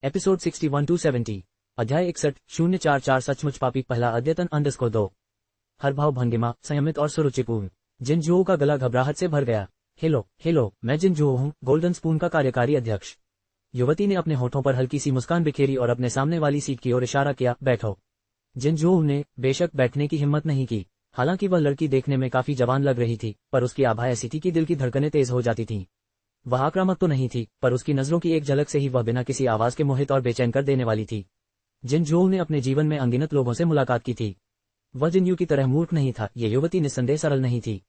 Episode 61-70 अध्याय 61-044 सचमुच पापी पहला अद्यतन _2 हर भाव भंगिमा संयमित और सुरुचिपूर्ण। जिनजुओ का गला घबराहट से भर गया। हेलो, मैं जिनजुओ हूँ, गोल्डन स्पून का कार्यकारी अध्यक्ष। युवती ने अपने होठों पर हल्की सी मुस्कान बिखेरी और अपने सामने वाली सीट की ओर इशारा किया, बैठो। जिनजुओ ने बेशक बैठने की हिम्मत नहीं की। हालांकि वह लड़की देखने में काफी जवान लग रही थी, पर उसकी आभा ऐसी थी कि दिल की धड़कनें तेज हो जाती थीं। वह आक्रामक तो नहीं थी, पर उसकी नजरों की एक झलक से ही वह बिना किसी आवाज के मोहित और बेचैन कर देने वाली थी। जिनजुओ ने अपने जीवन में अनगिनत लोगों से मुलाकात की थी। वह जिनयू की तरह मूर्ख नहीं था। ये युवती निस्संदेह सरल नहीं थी।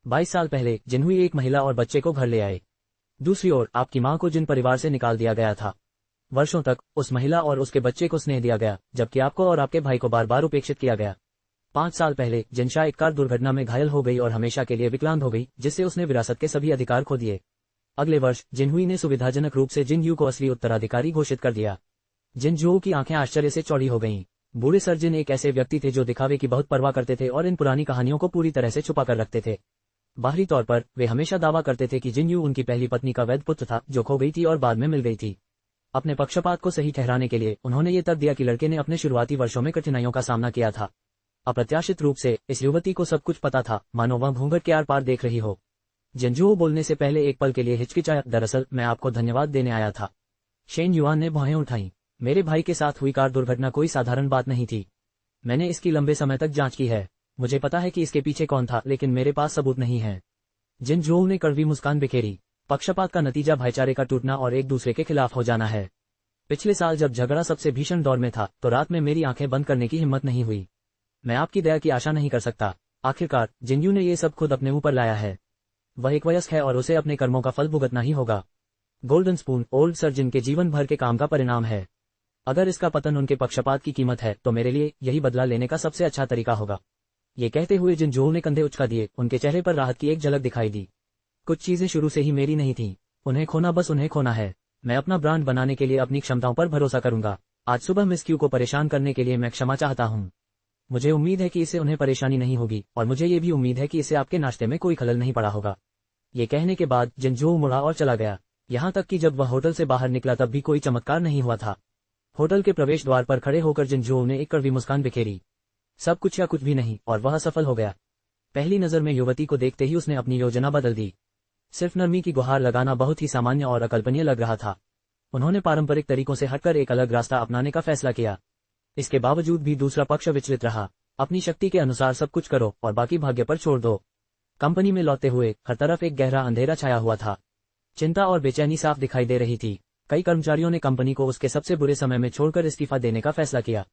22 साल पहले जिनहुई एक महिला और बच्चे को घर ले आए। दूसरी ओर आपकी मां को जिन परिवार से निकाल दिया गया था। वर्षों तक उस महिला और उसके बच्चे को स्नेह दिया गया, जबकि आपको और आपके भाई को बार बार उपेक्षित किया गया। 5 साल पहले जिनशा एक कार दुर्घटना में घायल हो गई और हमेशा के लिए विकलांग हो गई, जिससे उसने विरासत के सभी अधिकार खो दिए। अगले वर्ष जिनहुई ने सुविधाजनक रूप से जिनयू को असली उत्तराधिकारी घोषित कर दिया। जिनजुओ की आंखें आश्चर्य से चौड़ी हो गईं। बूढ़े सर्जन एक ऐसे व्यक्ति थे जो दिखावे की बहुत परवाह करते थे और इन पुरानी कहानियों को पूरी तरह से छुपा कर रखते थे। बाहरी तौर पर वे हमेशा दावा करते थे कि जिनयू उनकी पहली पत्नी का वैध पुत्र था, जो खो गई थी और बाद में मिल गई थी। अपने पक्षपात को सही ठहराने के लिए उन्होंने ये तर्क दिया कि लड़के ने अपने शुरुआती वर्षों में कठिनाइयों का सामना किया था। अप्रत्याशित रूप से इस युवती को सब कुछ पता था, मानो वह घूंघट के आर पार देख रही हो। जिनजुओ बोलने से पहले एक पल के लिए हिचकिचाया। दरअसल मैं आपको धन्यवाद देने आया था। शेन युआन ने भौहें उठाईं। मेरे भाई के साथ हुई कार दुर्घटना कोई साधारण बात नहीं थी। मैंने इसकी लंबे समय तक जांच की है। मुझे पता है कि इसके पीछे कौन था, लेकिन मेरे पास सबूत नहीं है। जिनजुओ ने कड़वी मुस्कान बिखेरी। पक्षपात का नतीजा भाईचारे का टूटना और एक दूसरे के खिलाफ हो जाना है। पिछले साल जब झगड़ा सबसे भीषण दौर में था, तो रात में मेरी आंखें बंद करने की हिम्मत नहीं हुई। मैं आपकी दया की आशा नहीं कर सकता। आखिरकार जिनयू ने ये सब खुद अपने ऊपर लाया है। वह एक वयस्क है और उसे अपने कर्मों का फल भुगतना ही होगा। गोल्डन स्पून ओल्ड सर्जन के जीवन भर के काम का परिणाम है। अगर इसका पतन उनके पक्षपात की कीमत है, तो मेरे लिए यही बदला लेने का सबसे अच्छा तरीका होगा। ये कहते हुए जिनजुओ ने कंधे उचका दिए। उनके चेहरे पर राहत की एक झलक दिखाई दी। कुछ चीजें शुरू से ही मेरी नहीं थीं। उन्हें खोना बस उन्हें खोना है। मैं अपना ब्रांड बनाने के लिए अपनी क्षमताओं पर भरोसा करूंगा। आज सुबह मिस क्यू को परेशान करने के लिए मैं क्षमा चाहता हूँ। मुझे उम्मीद है कि इससे उन्हें परेशानी नहीं होगी, और मुझे ये भी उम्मीद है कि इससे आपके नाश्ते में कोई खलल नहीं पड़ा होगा। ये कहने के बाद जिनजुओ मुड़ा और चला गया। यहाँ तक कि जब वह होटल से बाहर निकला तब भी कोई चमत्कार नहीं हुआ था। होटल के प्रवेश द्वार पर खड़े होकर जिनजुओ ने एक कड़वी मुस्कान बिखेरी। सब कुछ या कुछ भी नहीं, और वह सफल हो गया। पहली नजर में युवती को देखते ही उसने अपनी योजना बदल दी। सिर्फ नरमी की गुहार लगाना बहुत ही सामान्य और अकल्पनीय लग रहा था। उन्होंने पारंपरिक तरीकों से हटकर एक अलग रास्ता अपनाने का फैसला किया। इसके बावजूद भी दूसरा पक्ष विचलित रहा। अपनी शक्ति के अनुसार सब कुछ करो और बाकी भाग्य पर छोड़ दो। कंपनी में लौटते हुए हर तरफ एक गहरा अंधेरा छाया हुआ था। चिंता और बेचैनी साफ दिखाई दे रही थी। कई कर्मचारियों ने कंपनी को उसके सबसे बुरे समय में छोड़कर इस्तीफा देने का फैसला किया।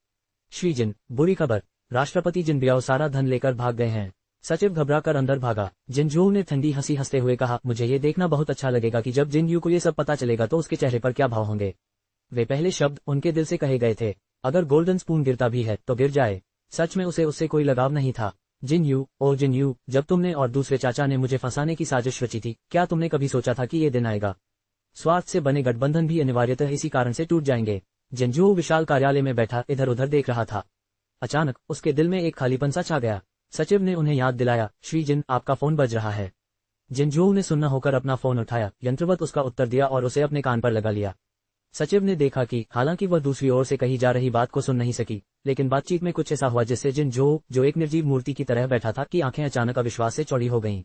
श्री जिन, बुरी खबर, राष्ट्रपति जिन बियाओ सारा धन लेकर भाग गए हैं। सचिव घबराकर अंदर भागा। जिनजुओ ने ठंडी हंसी हंसते हुए कहा, मुझे ये देखना बहुत अच्छा लगेगा कि जब जिनयू को ये सब पता चलेगा तो उसके चेहरे पर क्या भाव होंगे। वे पहले शब्द उनके दिल से कहे गए थे। अगर गोल्डन स्पून गिरता भी है तो गिर जाए। सच में उसे उससे कोई लगाव नहीं था। जिनयू, ओ जिनयू, जब तुमने और दूसरे चाचा ने मुझे फंसाने की साजिश रची थी, क्या तुमने कभी सोचा था कि ये दिन आएगा? स्वार्थ से बने गठबंधन भी अनिवार्यतः इसी कारण से टूट जाएंगे। जिनजुओ विशाल कार्यालय में बैठा इधर उधर देख रहा था। अचानक उसके दिल में एक खालीपन सा छा गया। सचिव ने उन्हें याद दिलाया, श्री जिन, आपका फोन बज रहा है। जिनजुओ ने सुन्ना होकर अपना फोन उठाया, यंत्रवत उसका उत्तर दिया और उसे अपने कान पर लगा लिया। सचिव ने देखा कि हालांकि वह दूसरी ओर से कही जा रही बात को सुन नहीं सकी, लेकिन बातचीत में कुछ ऐसा हुआ जिससे जिनजुओ, जो एक निर्जीव मूर्ति की तरह बैठा था, की आंखें अचानक अविश्वास से चौड़ी हो गईं।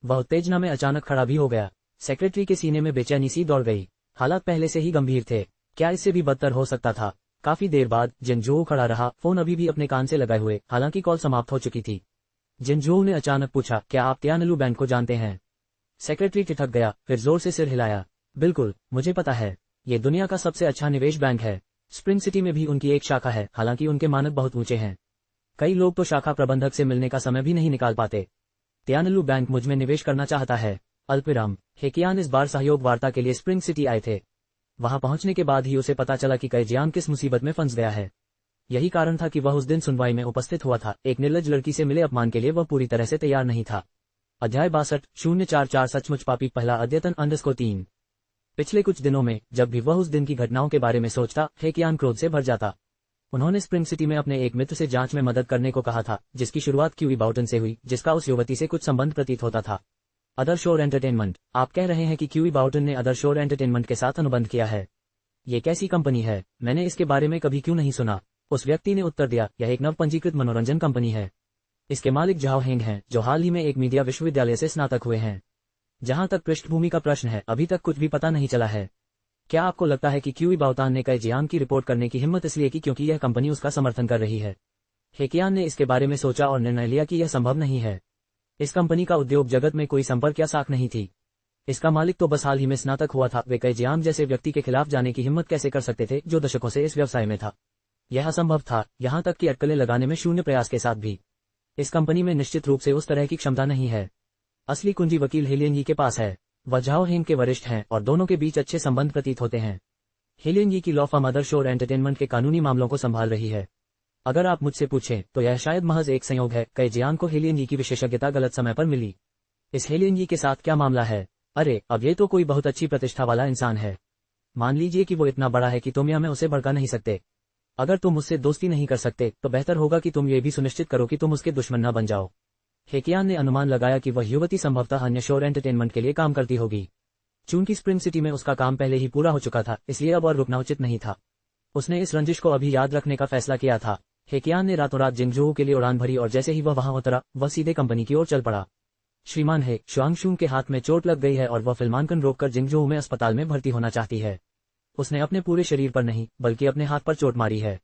वह उत्तेजना में अचानक खड़ा भी हो गया। सेक्रेटरी के सीने में बेचैनी सी दौड़ गई। हालात पहले से ही गंभीर थे। क्या इससे भी बदतर हो सकता था? काफी देर बाद जिनजुओ खड़ा रहा, फोन अभी भी अपने कान से लगाए हुए, हालांकि कॉल समाप्त हो चुकी थी। जिनजुओ ने अचानक पूछा, क्या आप तियानलू बैंक को जानते हैं? सेक्रेटरी ठिठक गया, फिर जोर से सिर हिलाया। बिल्कुल, मुझे पता है। ये दुनिया का सबसे अच्छा निवेश बैंक है। स्प्रिंग सिटी में भी उनकी एक शाखा है, हालांकि उनके मानक बहुत ऊंचे हैं। कई लोग तो शाखा प्रबंधक से मिलने का समय भी नहीं निकाल पाते। तियानलू बैंक मुझ में निवेश करना चाहता है। अल्पविराम। हेकियान इस बार सहयोग वार्ता के लिए स्प्रिंग सिटी आए थे। वहां पहुंचने के बाद ही उसे पता चला कि कैजियान किस मुसीबत में फंस गया है। यही कारण था कि वह उस दिन सुनवाई में उपस्थित हुआ था। एक निर्लज लड़की से मिले अपमान के लिए वह पूरी तरह से तैयार नहीं था। अध्याय 62-044 सचमुच पापी पहला अद्यतन _3 पिछले कुछ दिनों में जब भी वह उस दिन की घटनाओं के बारे में सोचता, हेकियान क्रोध से भर जाता। उन्होंने स्प्रिंग सिटी में अपने एक मित्र से जांच में मदद करने को कहा था, जिसकी शुरुआत क्यूई बाउटन से हुई, जिसका उस युवती से कुछ संबंध प्रतीत होता था। अदर शोर एंटरटेनमेंट। आप कह रहे हैं कि क्यूई बाउटन ने अदर शोर एंटरटेनमेंट के साथ अनुबंध किया है? ये कैसी कंपनी है, मैंने इसके बारे में कभी क्यों नहीं सुना। उस व्यक्ति ने उत्तर दिया, यह एक नव पंजीकृत मनोरंजन कंपनी है। इसके मालिक झाओ हेंग हैं, जो हाल ही में एक मीडिया विश्वविद्यालय से स्नातक हुए हैं। जहां तक पृष्ठभूमि का प्रश्न है, अभी तक कुछ भी पता नहीं चला है। क्या आपको लगता है कि क्यूई बाओतान ने कई जियांग की रिपोर्ट करने की हिम्मत इसलिए की क्योंकि यह कंपनी उसका समर्थन कर रही है? हेकियान ने इसके बारे में सोचा और निर्णय लिया कि यह संभव नहीं है। इस कंपनी का उद्योग जगत में कोई संपर्क या साख नहीं थी। इसका मालिक तो बस हाल ही में स्नातक हुआ था। वे कई जियांग जैसे व्यक्ति के खिलाफ जाने की हिम्मत कैसे कर सकते थे, जो दशकों से इस व्यवसाय में था? यह असंभव था, यहां तक कि अटकलें लगाने में शून्य प्रयास के साथ भी। इस कंपनी में निश्चित रूप से उस तरह की क्षमता नहीं है। असली कुंजी वकील हेलियन यी के पास है। वह झाओ हेंग के वरिष्ठ हैं और दोनों के बीच अच्छे संबंध प्रतीत होते हैं। हेलियन यी की लॉ फर्म अदर शोर एंटरटेनमेंट के कानूनी मामलों को संभाल रही है। अगर आप मुझसे पूछें तो यह शायद महज एक संयोग है। कई जियांग को हेलियन यी की विशेषज्ञता गलत समय पर मिली। इस हेलियन यी के साथ क्या मामला है? अरे, अब ये तो कोई बहुत अच्छी प्रतिष्ठा वाला इंसान है। मान लीजिए कि वो इतना बड़ा है कि तुम या मैं उसे भड़का नहीं सकते। अगर तुम उससे दोस्ती नहीं कर सकते तो बेहतर होगा कि तुम ये भी सुनिश्चित करो कि तुम उसके दुश्मन न बन जाओ। हेकियान ने अनुमान लगाया कि वह युवती संभवतः अन्य शोर एंटरटेनमेंट के लिए काम करती होगी। चूंकि स्प्रिंग सिटी में उसका काम पहले ही पूरा हो चुका था, इसलिए अब और रुकना उचित नहीं था। उसने इस रंजिश को अभी याद रखने का फैसला किया था। हेकियान ने रातों रात जिंगजोऊ के लिए उड़ान भरी और जैसे ही वह वहां उतरा, वह सीधे कंपनी की ओर चल पड़ा। श्रीमान हे शुआंगशुंग के हाथ में चोट लग गई है और वह फिल्मांकन रोककर जिंगजोऊ में अस्पताल में भर्ती होना चाहती है। उसने अपने पूरे शरीर पर नहीं, बल्कि अपने हाथ पर चोट मारी है।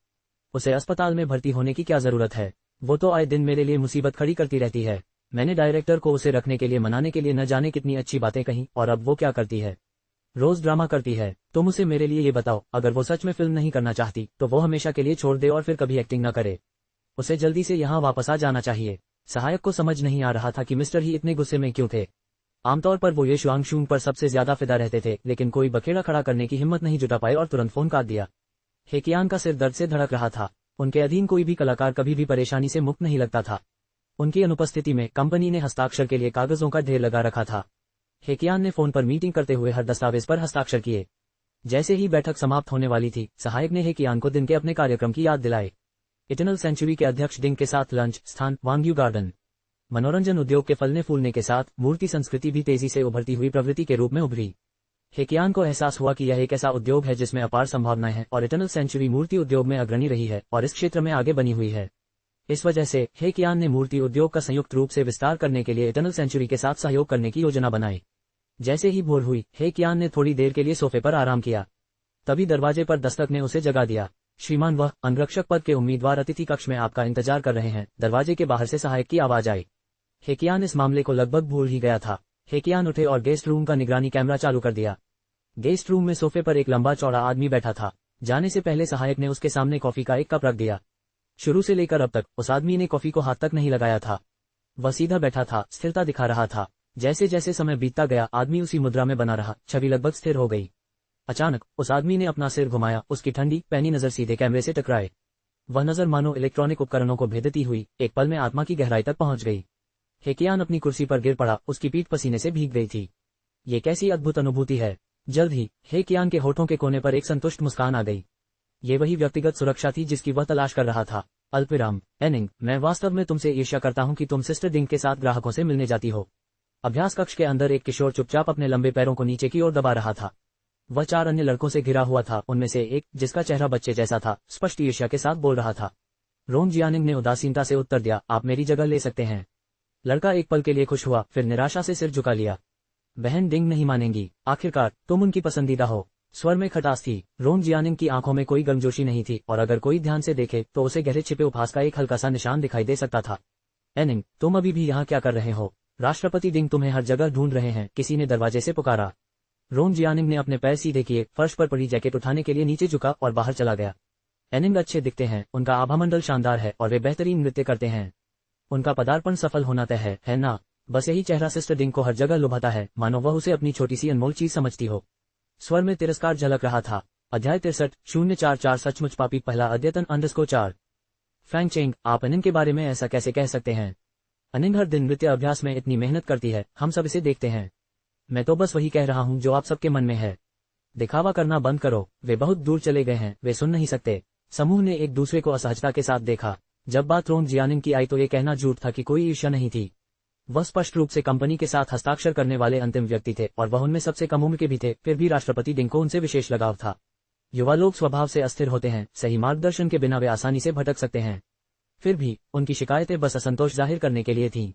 उसे अस्पताल में भर्ती होने की क्या जरूरत है? वो तो आए दिन मेरे लिए मुसीबत खड़ी करती रहती है। मैंने डायरेक्टर को उसे रखने के लिए मनाने के लिए न जाने कितनी अच्छी बातें कहीं, और अब वो क्या करती है? रोज ड्रामा करती है। तुम उसे मेरे लिए ये बताओ, अगर वो सच में फिल्म नहीं करना चाहती तो वो हमेशा के लिए छोड़ दे और फिर कभी एक्टिंग न करे। उसे जल्दी से यहाँ वापस आ जाना चाहिए। सहायक को समझ नहीं आ रहा था कि मिस्टर ही इतने गुस्से में क्यों थे। आमतौर पर वो ये शुआंगशुंग पर सबसे ज्यादा फिदा रहते थे, लेकिन कोई बखेड़ा खड़ा करने की हिम्मत नहीं जुटा पाए और तुरंत फोन काट दिया। हेकियान का सिर दर्द से धड़क रहा था। उनके अधीन कोई भी कलाकार कभी भी परेशानी से मुक्त नहीं लगता था। उनकी अनुपस्थिति में कंपनी ने हस्ताक्षर के लिए कागजों का ढेर लगा रखा था। हेकियान ने फोन पर मीटिंग करते हुए हर दस्तावेज पर हस्ताक्षर किए। जैसे ही बैठक समाप्त होने वाली थी, सहायक ने हेकियान को दिन के अपने कार्यक्रम की याद दिलाई। इटर्नल सेंचुरी के अध्यक्ष डिंग के साथ लंच, स्थान वांग्यू गार्डन। मनोरंजन उद्योग के फलने फूलने के साथ मूर्ति संस्कृति भी तेजी से उभरती हुई प्रवृत्ति के रूप में उभरी। हेकियान को एहसास हुआ कि यह एक ऐसा उद्योग है जिसमें अपार संभावनाएं हैं और इटर्नल सेंचुरी मूर्ति उद्योग में अग्रणी रही है और इस क्षेत्र में आगे बनी हुई है। इस वजह से हेकियान ने मूर्ति उद्योग का संयुक्त रूप से विस्तार करने के लिए इटर्नल सेंचुरी के साथ सहयोग करने की योजना बनाई। जैसे ही भोर हुई, हेकियान ने थोड़ी देर के लिए सोफे पर आराम किया। तभी दरवाजे पर दस्तक ने उसे जगा दिया। श्रीमान, वह अंगरक्षक पद के उम्मीदवार अतिथि कक्ष में आपका इंतजार कर रहे हैं। दरवाजे के बाहर से सहायक की आवाज आई। हेकियान इस मामले को लगभग भूल ही गया था। हेकियान उठे और गेस्ट रूम का निगरानी कैमरा चालू कर दिया। गेस्ट रूम में सोफे पर एक लंबा चौड़ा आदमी बैठा था। जाने से पहले सहायक ने उसके सामने कॉफी का एक कप रख दिया। शुरू से लेकर अब तक उस आदमी ने कॉफी को हाथ तक नहीं लगाया था। वह सीधा बैठा था, स्थिरता दिखा रहा था। जैसे जैसे समय बीतता गया, आदमी उसी मुद्रा में बना रहा। छवि लगभग स्थिर हो गई। अचानक उस आदमी ने अपना सिर घुमाया। उसकी ठंडी पैनी नजर सीधे कैमरे से टकराए। वह नजर मानो इलेक्ट्रॉनिक उपकरणों को भेदती हुई एक पल में आत्मा की गहराई तक पहुंच गई। हेकियान अपनी कुर्सी पर गिर पड़ा। उसकी पीठ पसीने से भीग गई थी। ये कैसी अद्भुत अनुभूति है। जल्द ही हेकियान के होठों के कोने पर एक संतुष्ट मुस्कान आ गई। ये वही व्यक्तिगत सुरक्षा थी जिसकी वह तलाश कर रहा था। अल्पविराम। एनिंग, मैं वास्तव में तुमसे ईर्ष्या करता हूं कि तुम सिस्टर डिंग के साथ ग्राहकों से मिलने जाती हो। अभ्यास कक्ष के अंदर एक किशोर चुपचाप अपने लंबे पैरों को नीचे की ओर दबा रहा था। वह 4 अन्य लड़कों से घिरा हुआ था। उनमें से एक, जिसका चेहरा बच्चे जैसा था, स्पष्ट ईर्ष्या के साथ बोल रहा था। रोंग जियानिंग ने उदासीनता से उत्तर दिया, आप मेरी जगह ले सकते हैं। लड़का एक पल के लिए खुश हुआ, फिर निराशा से सिर झुका लिया। बहन डिंग नहीं मानेंगी। आखिरकार तुम उनकी पसंदीदा हो। स्वर में खटास थी। रोंग जियानिंग की आंखों में कोई गर्मजोशी नहीं थी और अगर कोई ध्यान से देखे तो उसे गहरे छिपे उपहास का एक हल्का सा निशान दिखाई दे सकता था। एनिंग, तुम अभी भी यहाँ क्या कर रहे हो? राष्ट्रपति डिंग तुम्हें हर जगह ढूंढ रहे हैं, किसी ने दरवाजे से पुकारा। रोंग जियानिंग ने अपने पैर सीधे किए, फर्श पर पड़ी जैकेट उठाने के लिए नीचे झुका और बाहर चला गया। एनिंग अच्छे दिखते हैं, उनका आभामंडल शानदार है और वे बेहतरीन नृत्य करते हैं। उनका पदार्पण सफल होना तय है ना? बस यही चेहरा सिस्टर डिंग को हर जगह लुभाता है, मानो वह उसे अपनी छोटी सी अनमोल चीज समझती हो। स्वर में तिरस्कार झलक रहा था। अध्याय 63 सचमुच पापी पहला अद्यतन _4। फ्रैंक चेंग, आप एनिंग के बारे में ऐसा कैसे कह सकते हैं? एनिंग हर दिन नृत्य अभ्यास में इतनी मेहनत करती है, हम सब इसे देखते हैं। मैं तो बस वही कह रहा हूँ जो आप सबके मन में है। दिखावा करना बंद करो। वे बहुत दूर चले गए हैं, वे सुन नहीं सकते। समूह ने एक दूसरे को असहजता के साथ देखा। जब बात रोंग जियानिंग की आई तो ये कहना झूठ था कि कोई ईर्ष्या नहीं थी। वह स्पष्ट रूप से कंपनी के साथ हस्ताक्षर करने वाले अंतिम व्यक्ति थे और वह उनमें सबसे कम उम्र के भी थे। फिर भी राष्ट्रपति डिंग को उनसे विशेष लगाव था। युवा लोग स्वभाव से अस्थिर होते हैं, सही मार्गदर्शन के बिना वे आसानी से भटक सकते हैं। फिर भी उनकी शिकायतें बस असंतोष जाहिर करने के लिए थीं।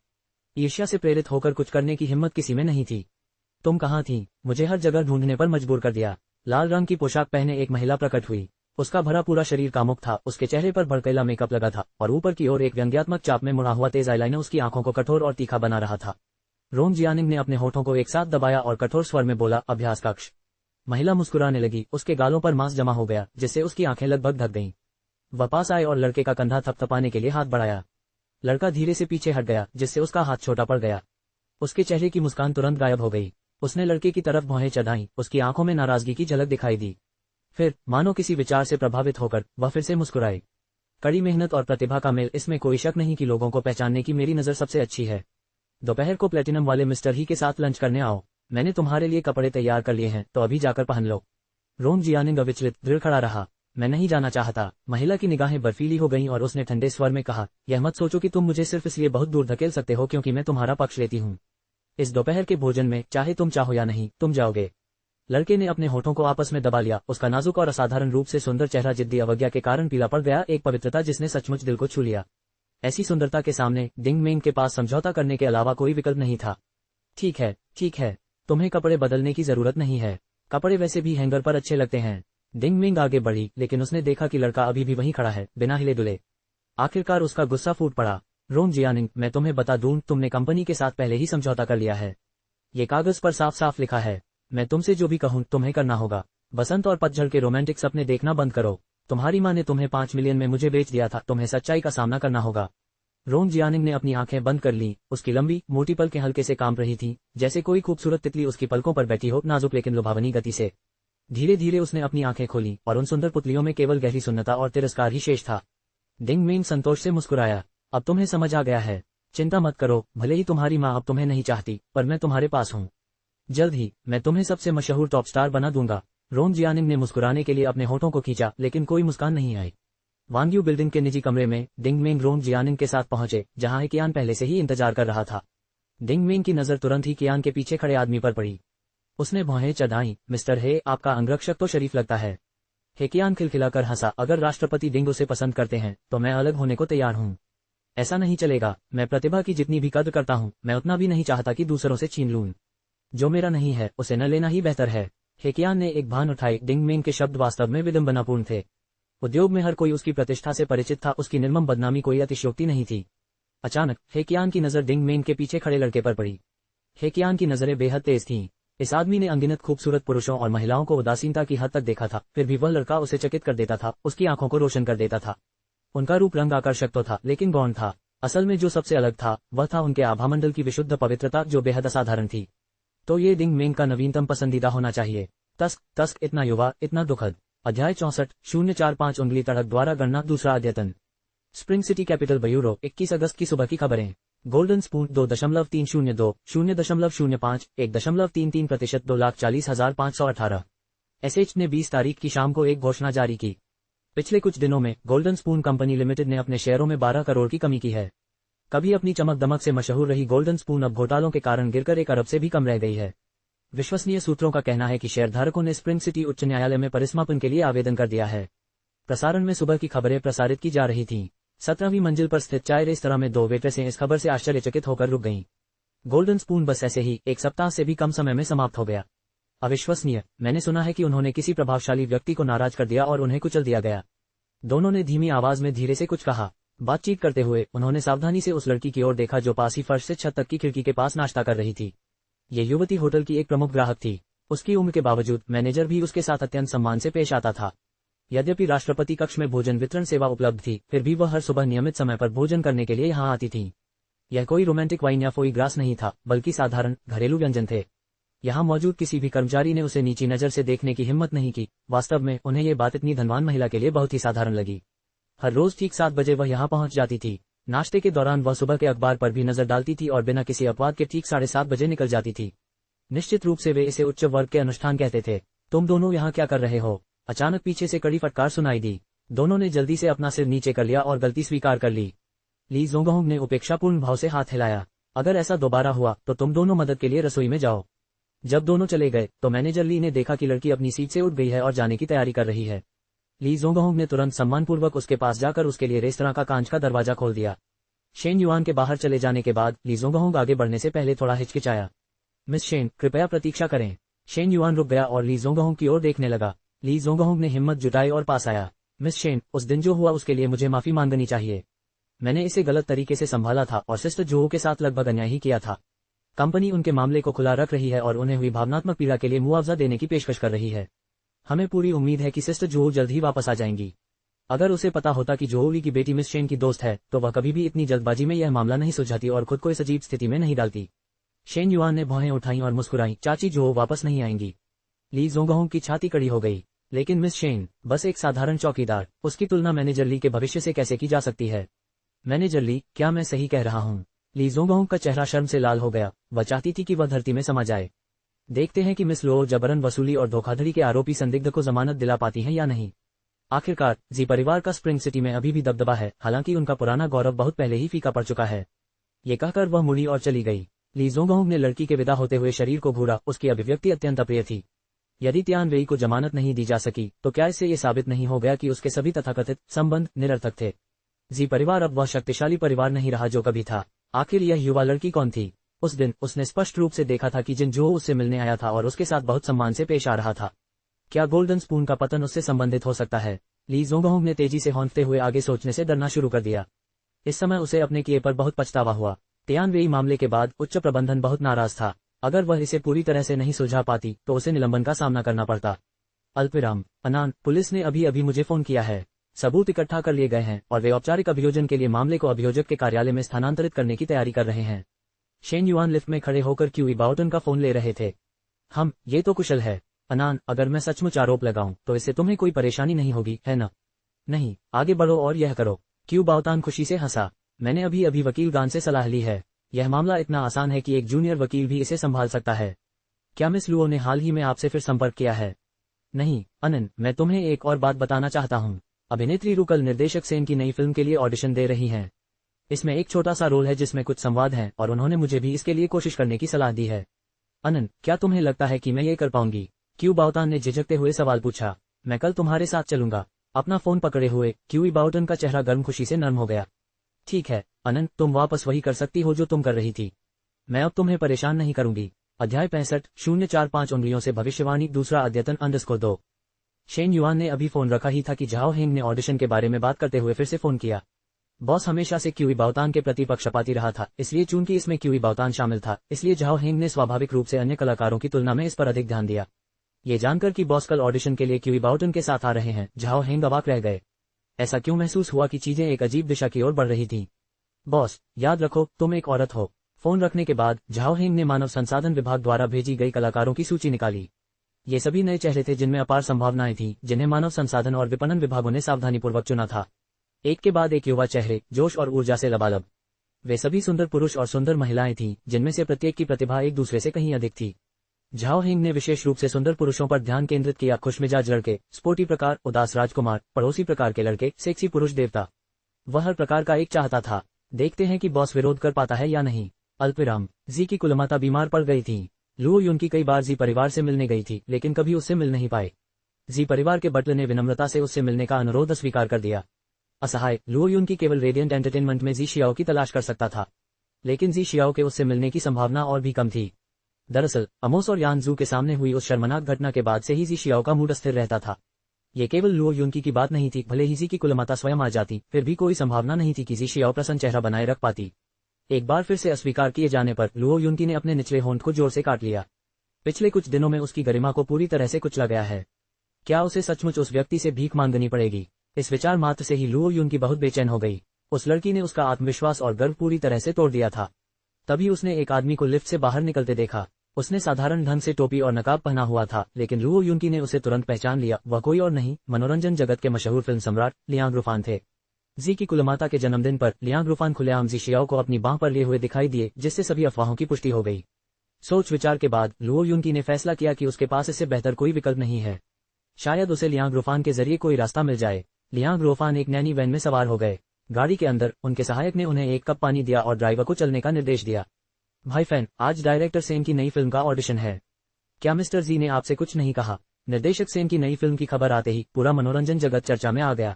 ईर्ष्या से प्रेरित होकर कुछ करने की हिम्मत किसी में नहीं थी। तुम कहाँ थी? मुझे हर जगह ढूंढने पर मजबूर कर दिया। लाल रंग की पोशाक पहने एक महिला प्रकट हुई। उसका भरा पूरा शरीर कामुक था, उसके चेहरे पर भड़कीला मेकअप लगा था और ऊपर की ओर एक व्यंग्यात्मक चाप में मुड़ा हुआ तेज आईलाइनर उसकी आंखों को कठोर और तीखा बना रहा था। रोन जियानिंग ने अपने होठों को एक साथ दबाया और कठोर स्वर में बोला, अभ्यास कक्ष। महिला मुस्कुराने लगी, उसके गालों पर मांस जमा हो गया जिससे उसकी आंखें लगभग ढक गईं। वह पास आए और लड़के का कंधा थपथपाने के लिए हाथ बढ़ाया। लड़का धीरे से पीछे हट गया जिससे उसका हाथ छोटा पड़ गया। उसके चेहरे की मुस्कान तुरंत गायब हो गई। उसने लड़के की तरफ भौहें चढ़ाईं, उसकी आंखों में नाराजगी की झलक दिखाई दी। फिर मानो किसी विचार से प्रभावित होकर वह फिर से मुस्कुराई। कड़ी मेहनत और प्रतिभा का मेल, इसमें कोई शक नहीं कि लोगों को पहचानने की मेरी नजर सबसे अच्छी है। दोपहर को प्लेटिनम वाले मिस्टर ही के साथ लंच करने आओ। मैंने तुम्हारे लिए कपड़े तैयार कर लिए हैं, तो अभी जाकर पहन लो। रोन जियानिंग अविचलित दृढ़ खड़ा रहा। मैं नहीं जाना चाहता। महिला की निगाहें बर्फीली हो गईं और उसने ठंडे स्वर में कहा, यह मत सोचो कि तुम मुझे सिर्फ इसलिए बहुत दूर धकेल सकते हो क्योंकि मैं तुम्हारा पक्ष लेती हूँ। इस दोपहर के भोजन में चाहे तुम चाहो या नहीं, तुम जाओगे। लड़के ने अपने होठों को आपस में दबा लिया। उसका नाजुक और असाधारण रूप से सुंदर चेहरा जिद्दी अवज्ञा के कारण पीला पड़ गया, एक पवित्रता जिसने सचमुच दिल को छू लिया। ऐसी सुंदरता के सामने डिंग मेंग के पास समझौता करने के अलावा कोई विकल्प नहीं था। ठीक है, तुम्हें कपड़े बदलने की जरूरत नहीं है। कपड़े वैसे भी हैंगर पर अच्छे लगते हैं। डिंग मेंग आगे बढ़ी, लेकिन उसने देखा कि लड़का अभी भी वहीं खड़ा है, बिना हिले डुले। आखिरकार उसका गुस्सा फूट पड़ा। रोन जियानिंग, मैं तुम्हें बता दूं, तुमने कंपनी के साथ पहले ही समझौता कर लिया है। ये कागज पर साफ साफ लिखा है। मैं तुमसे जो भी कहूं तुम्हें करना होगा। बसंत और पतझड़ के रोमांटिक सपने देखना बंद करो। तुम्हारी माँ ने तुम्हें 5 मिलियन में मुझे बेच दिया था, तुम्हें सच्चाई का सामना करना होगा। रोन जियानिंग ने अपनी आंखें बंद कर ली। उसकी लंबी मोटी पलकें हल्के से कांप रही थीं, जैसे कोई खूबसूरत तितली उसकी पलकों पर बैठी हो, नाजुक लेकिन लुभावनी गति से। धीरे धीरे उसने अपनी आंखें खोली और उन सुंदर पुतलियों में केवल गहरी सुन्नता और तिरस्कार ही शेष था। डिंग मेंग संतोष से मुस्कुराया। अब तुम्हें समझ आ गया है। चिंता मत करो, भले ही तुम्हारी माँ अब तुम्हें नहीं चाहती, पर मैं तुम्हारे पास हूँ। जल्द ही मैं तुम्हें सबसे मशहूर टॉप स्टार बना दूंगा। रोन जियानिंग ने मुस्कुराने के लिए अपने होठों को खींचा, लेकिन कोई मुस्कान नहीं आई। वांग्यू बिल्डिंग के निजी कमरे में डिंग मेंग रोन जियानिंग के साथ पहुंचे, जहां कियान पहले से ही इंतजार कर रहा था। डिंग मेंग की नजर तुरंत ही कियान के पीछे खड़े आदमी पर पड़ी। उसने भौहें चढ़ाईं। मिस्टर हे, आपका अंगरक्षक तो शरीफ लगता है। हे कियान खिलखिलाकर हंसा, अगर राष्ट्रपति डिंग उसे पसंद करते हैं तो मैं अलग होने को तैयार हूँ। ऐसा नहीं चलेगा। मैं प्रतिभा की जितनी भी कद्र करता हूँ, मैं उतना भी नहीं चाहता कि दूसरों से छीन लूं। जो मेरा नहीं है उसे न लेना ही बेहतर है। हे कियान ने एक भान उठाई। डिंग मेंग के शब्द वास्तव में विडंबनापूर्ण थे। उद्योग में हर कोई उसकी प्रतिष्ठा से परिचित था, उसकी निर्मम बदनामी कोई अतिशयोक्ति नहीं थी। अचानक हे कियान की नजर डिंग मेंग के पीछे खड़े लड़के पर पड़ी। हे कियान की नजरें बेहद तेज थीं। इस आदमी ने अनगिनत खूबसूरत पुरुषों और महिलाओं को उदासीनता की हद तक देखा था, फिर भी वह लड़का उसे चकित कर देता था, उसकी आंखों को रोशन कर देता था। उनका रूप रंग आकर्षक तो था, लेकिन गौण था। असल में जो सबसे अलग था वह था उनके आभामंडल की विशुद्ध पवित्रता, जो बेहद असाधारण थी। तो ये डिंग मेंग का नवीनतम पसंदीदा होना चाहिए। तस्क, इतना युवा, इतना दुखद। अध्याय 64:045 उंगली तड़क द्वारा गणना, दूसरा अद्यतन। स्प्रिंग सिटी कैपिटल ब्यूरो, 21 अगस्त की सुबह की खबरें। Golden spoon 2.302, 0.05, 1.33%, 2,40,518। एसएच ने 20 तारीख की शाम को एक घोषणा जारी की। पिछले कुछ दिनों में गोल्डन स्पून कंपनी लिमिटेड ने अपने शेयरों में 12 करोड़ की कमी की है। कभी अपनी चमक दमक से मशहूर रही गोल्डन स्पून अब घोटालों के कारण गिरकर 1 अरब से भी कम रह गई है। विश्वसनीय सूत्रों का कहना है कि शेयरधारकों ने स्प्रिंग सिटी उच्च न्यायालय में परिसमापन के लिए आवेदन कर दिया है। प्रसारण में सुबह की खबरें प्रसारित की जा रही थीं। 17वीं मंजिल पर स्थित चाय रेस्तरां में 2 वेट्रेसें इस खबर से आश्चर्यचकित होकर रुक गईं। गोल्डन स्पून बस ऐसे ही 1 सप्ताह से भी कम समय में समाप्त हो गया। अविश्वसनीय। मैंने सुना है कि उन्होंने किसी प्रभावशाली व्यक्ति को नाराज कर दिया और उन्हें कुचल दिया गया। दोनों ने धीमी आवाज में धीरे से कुछ कहा। बातचीत करते हुए उन्होंने सावधानी से उस लड़की की ओर देखा जो पास ही फर्श से छत तक की खिड़की के पास नाश्ता कर रही थी। ये युवती होटल की एक प्रमुख ग्राहक थी। उसकी उम्र के बावजूद मैनेजर भी उसके साथ अत्यंत सम्मान से पेश आता था। यद्यपि राष्ट्रपति कक्ष में भोजन वितरण सेवा उपलब्ध थी, फिर भी वह हर सुबह नियमित समय पर भोजन करने के लिए यहाँ आती थी। यह कोई रोमांटिक वाइन या फोई ग्रास नहीं था, बल्कि साधारण घरेलू व्यंजन थे। यहाँ मौजूद किसी भी कर्मचारी ने उसे नीची नजर से देखने की हिम्मत नहीं की। वास्तव में उन्हें ये बात इतनी धनवान महिला के लिए बहुत ही साधारण लगी। हर रोज ठीक 7 बजे वह यहाँ पहुंच जाती थी। नाश्ते के दौरान वह सुबह के अखबार पर भी नजर डालती थी और बिना किसी अपवाद के ठीक 7:30 बजे निकल जाती थी। निश्चित रूप से वे इसे उच्च वर्ग के अनुष्ठान कहते थे। तुम दोनों यहाँ क्या कर रहे हो? अचानक पीछे से कड़ी फटकार सुनाई दी। दोनों ने जल्दी से अपना सिर नीचे कर लिया और गलती स्वीकार कर ली। ली जोंगहोंग ने उपेक्षापूर्ण भाव से हाथ हिलाया। अगर ऐसा दोबारा हुआ तो तुम दोनों मदद के लिए रसोई में जाओ। जब दोनों चले गए तो मैनेजर ली ने देखा कि लड़की अपनी सीट से उठ गई है और जाने की तैयारी कर रही है। ली जोंगहोंग ने तुरंत सम्मानपूर्वक उसके पास जाकर उसके लिए रेस्तरां का कांच का दरवाजा खोल दिया। शेन युआन के बाहर चले जाने के बाद ली जोंगहोंग आगे बढ़ने से पहले थोड़ा हिचकिचाया। मिस शेन, कृपया प्रतीक्षा करें। शेन युआन रुक गया और ली जोंगहोंग की ओर देखने लगा। ली जोंगहोंग ने हिम्मत जुटाई और पास आया। मिस शेन, उस दिन जो हुआ उसके लिए मुझे माफी मांगनी चाहिए। मैंने इसे गलत तरीके से संभाला था और सिस्टर जो के साथ लगभग अन्याय ही किया था। कंपनी उनके मामले को खुला रख रही है और उन्हें हुई भावनात्मक पीड़ा के लिए मुआवजा देने की पेशकश कर रही है। हमें पूरी उम्मीद है कि सिस्टर जो जल्द ही वापस आ जाएंगी। अगर उसे पता होता कि जोली की बेटी मिस शेन की दोस्त है तो वह कभी भी इतनी जल्दबाजी में यह मामला नहीं सुलझाती और खुद को इस अजीब स्थिति में नहीं डालती। शेन युआन ने भौहें उठाई और मुस्कुराई। चाची जो वापस नहीं आएंगी। ली जोंगहोंग की छाती कड़ी हो गई। लेकिन मिस शेन बस एक साधारण चौकीदार, उसकी तुलना मैनेजर ली के भविष्य से कैसे की जा सकती है। मैनेजर ली, क्या मैं सही कह रहा हूँ? ली जोंगहोंग का चेहरा शर्म से लाल हो गया। वह चाहती थी कि वह धरती में समा जाए। देखते हैं कि मिस लो जबरन वसूली और धोखाधड़ी के आरोपी संदिग्ध को जमानत दिला पाती हैं या नहीं। आखिरकार जी परिवार का स्प्रिंग सिटी में अभी भी दबदबा है, हालांकि उनका पुराना गौरव बहुत पहले ही फीका पड़ चुका है। ये कहकर वह मुड़ी और चली गई। ली जोंगहोंग ने लड़की के विदा होते हुए शरीर को घूरा। उसकी अभिव्यक्ति अत्यंत अप्रिय थी। यदि तियान वेई को जमानत नहीं दी जा सकी तो क्या इससे ये साबित नहीं हो गया कि उसके सभी तथाकथित संबंध निरर्थक थे? जी परिवार अब वह शक्तिशाली परिवार नहीं रहा जो कभी था। आखिर यह युवा लड़की कौन थी? उस दिन उसने स्पष्ट रूप से देखा था कि जिन जो उससे मिलने आया था और उसके साथ बहुत सम्मान से पेश आ रहा था। क्या गोल्डन स्पून का पतन उससे संबंधित हो सकता है? ली जोंगहोंग ने तेजी से हौंकते हुए आगे सोचने से डरना शुरू कर दिया। इस समय उसे अपने किए पर बहुत पछतावा हुआ। तियान वेई मामले के बाद उच्च प्रबंधन बहुत नाराज था। अगर वह इसे पूरी तरह से नहीं सुलझा पाती तो उसे निलंबन का सामना करना पड़ता। अल्पविराम। अनान, पुलिस ने अभी अभी मुझे फोन किया है। सबूत इकट्ठा कर लिए गए हैं और वे औपचारिक अभियोजन के लिए मामले को अभियोजक के कार्यालय में स्थानांतरित करने की तैयारी कर रहे हैं। शेन युआन लिफ्ट में खड़े होकर क्यूई बाओटन का फोन ले रहे थे। ये तो कुशल है। अनान, अगर मैं सचमुच आरोप लगाऊं तो इससे तुम्हें कोई परेशानी नहीं होगी, है न? नहीं, आगे बढ़ो और यह करो। क्यू बाओतान खुशी से हंसा। मैंने अभी अभी वकील गान से सलाह ली है। यह मामला इतना आसान है कि एक जूनियर वकील भी इसे संभाल सकता है। क्या मिस लुओ ने हाल ही में आपसे फिर संपर्क किया है? नहीं। अनन, मैं तुम्हें एक और बात बताना चाहता हूँ। अभिनेत्री रुकल निर्देशक सेन की नई फिल्म के लिए ऑडिशन दे रही हैं। इसमें एक छोटा सा रोल है जिसमें कुछ संवाद हैं और उन्होंने मुझे भी इसके लिए कोशिश करने की सलाह दी है। अनन, क्या तुम्हें लगता है कि मैं ये कर पाऊंगी? क्यू बाओतान ने झिझकते हुए सवाल पूछा। मैं कल तुम्हारे साथ चलूंगा। अपना फोन पकड़े हुए क्यूई बाओटन का चेहरा गर्म खुशी से नर्म हो गया। ठीक है अनन, तुम वापस वही कर सकती हो जो तुम कर रही थी। मैं अब तुम्हें परेशान नहीं करूंगी। अध्याय 65:045 उंगलियों से भविष्यवाणी दूसरा अद्यतन _2। शेन युआन ने अभी फोन रखा ही था कि झाओ हेंग ने ऑडिशन के बारे में बात करते हुए फिर से फोन किया। बॉस हमेशा से क्यूई बाओतान के प्रति पक्षपाती रहा था, इसलिए चूंकि इसमें क्यूई बाओतान शामिल था इसलिए झाओ हेंग ने स्वाभाविक रूप से अन्य कलाकारों की तुलना में इस पर अधिक ध्यान दिया। ये जानकर कि बॉस कल ऑडिशन के लिए क्यूई बाओटन के साथ आ रहे हैं, झाओ हेंग अवाक रह गए। ऐसा क्यों महसूस हुआ कि चीजें एक अजीब दिशा की ओर बढ़ रही थीं? बॉस, याद रखो तुम एक औरत हो। फोन रखने के बाद झाओ हेंग ने मानव संसाधन विभाग द्वारा भेजी गई कलाकारों की सूची निकाली। ये सभी नए चेहरे थे जिनमें अपार संभावनाएं थीं, जिन्हें मानव संसाधन और विपणन विभागों ने सावधानीपूर्वक चुना था। एक के बाद एक युवा चेहरे, जोश और ऊर्जा से लबालब। वे सभी सुंदर पुरुष और सुंदर महिलाएं थीं, जिनमें से प्रत्येक की प्रतिभा एक दूसरे से कहीं अधिक थी। झाओ हेंग ने विशेष रूप से सुंदर पुरुषों पर ध्यान केंद्रित किया। खुशमिजाज लड़के, स्पोर्टी प्रकार, उदास राजकुमार, पड़ोसी प्रकार के लड़के, सेक्सी पुरुष देवता। वह हर प्रकार का एक चाहता था। देखते हैं कि बॉस विरोध कर पाता है या नहीं। अल्पविराम। जी की कुलमाता बीमार पड़ गई थी। लुओ युन की कई बार जी परिवार से मिलने गई थी लेकिन कभी उससे मिल नहीं पाए। जी परिवार के बटलर ने विनम्रता से उससे मिलने का अनुरोध अस्वीकार कर दिया। असहाय लुओ युन की केवल रेडियंट एंटरटेनमेंट में जी शियाओ की तलाश कर सकता था, लेकिन जी शियाओ के उससे मिलने की संभावना और भी कम थी। दरअसल अमोस और यानजू के सामने हुई उस शर्मनाक घटना के बाद से ही जी शियाओ का मूड अस्थिर रहता था। ये केवल लुओ युन की बात नहीं थी, भले ही जी की कुलमाता स्वयं आ जाती फिर भी कोई संभावना नहीं थी कि जी शियाओ प्रसन्न चेहरा बनाए रख पाती। एक बार फिर से अस्वीकार किए जाने पर लुओ युनकी ने अपने निचले होंठ को जोर से काट लिया। पिछले कुछ दिनों में उसकी गरिमा को पूरी तरह से कुचला गया है। क्या उसे सचमुच उस व्यक्ति से भीख मांगनी पड़ेगी? इस विचार मात्र से ही लुओ युन की बहुत बेचैन हो गई। उस लड़की ने उसका आत्मविश्वास और गर्व पूरी तरह से तोड़ दिया था। तभी उसने एक आदमी को लिफ्ट से बाहर निकलते देखा। उसने साधारण ढंग से टोपी और नकाब पहना हुआ था, लेकिन लुओ युनकी ने उसे तुरंत पहचान लिया। वह कोई और नहीं, मनोरंजन जगत के मशहूर फिल्म सम्राट लियांग रूफान थे। जी की कुलमाता के जन्मदिन पर लियांग रूफान खुलेआम जी शियाओ को अपनी बांह पर लिए हुए दिखाई दिए, जिससे सभी अफवाहों की पुष्टि हो गई। सोच विचार के बाद लुओ युनकी ने फैसला किया कि उसके पास इससे बेहतर कोई विकल्प नहीं है। शायद उसे लियांग रूफान के जरिए कोई रास्ता मिल जाए। लियांग रूफान एक नैनी वैन में सवार हो गए। गाड़ी के अंदर उनके सहायक ने उन्हें एक कप पानी दिया और ड्राइवर को चलने का निर्देश दिया। भाई फैन, आज डायरेक्टर सेन की नई फिल्म का ऑडिशन है। क्या मिस्टर जी ने आपसे कुछ नहीं कहा? निर्देशक सेन की नई फिल्म की खबर आते ही पूरा मनोरंजन जगत चर्चा में आ गया।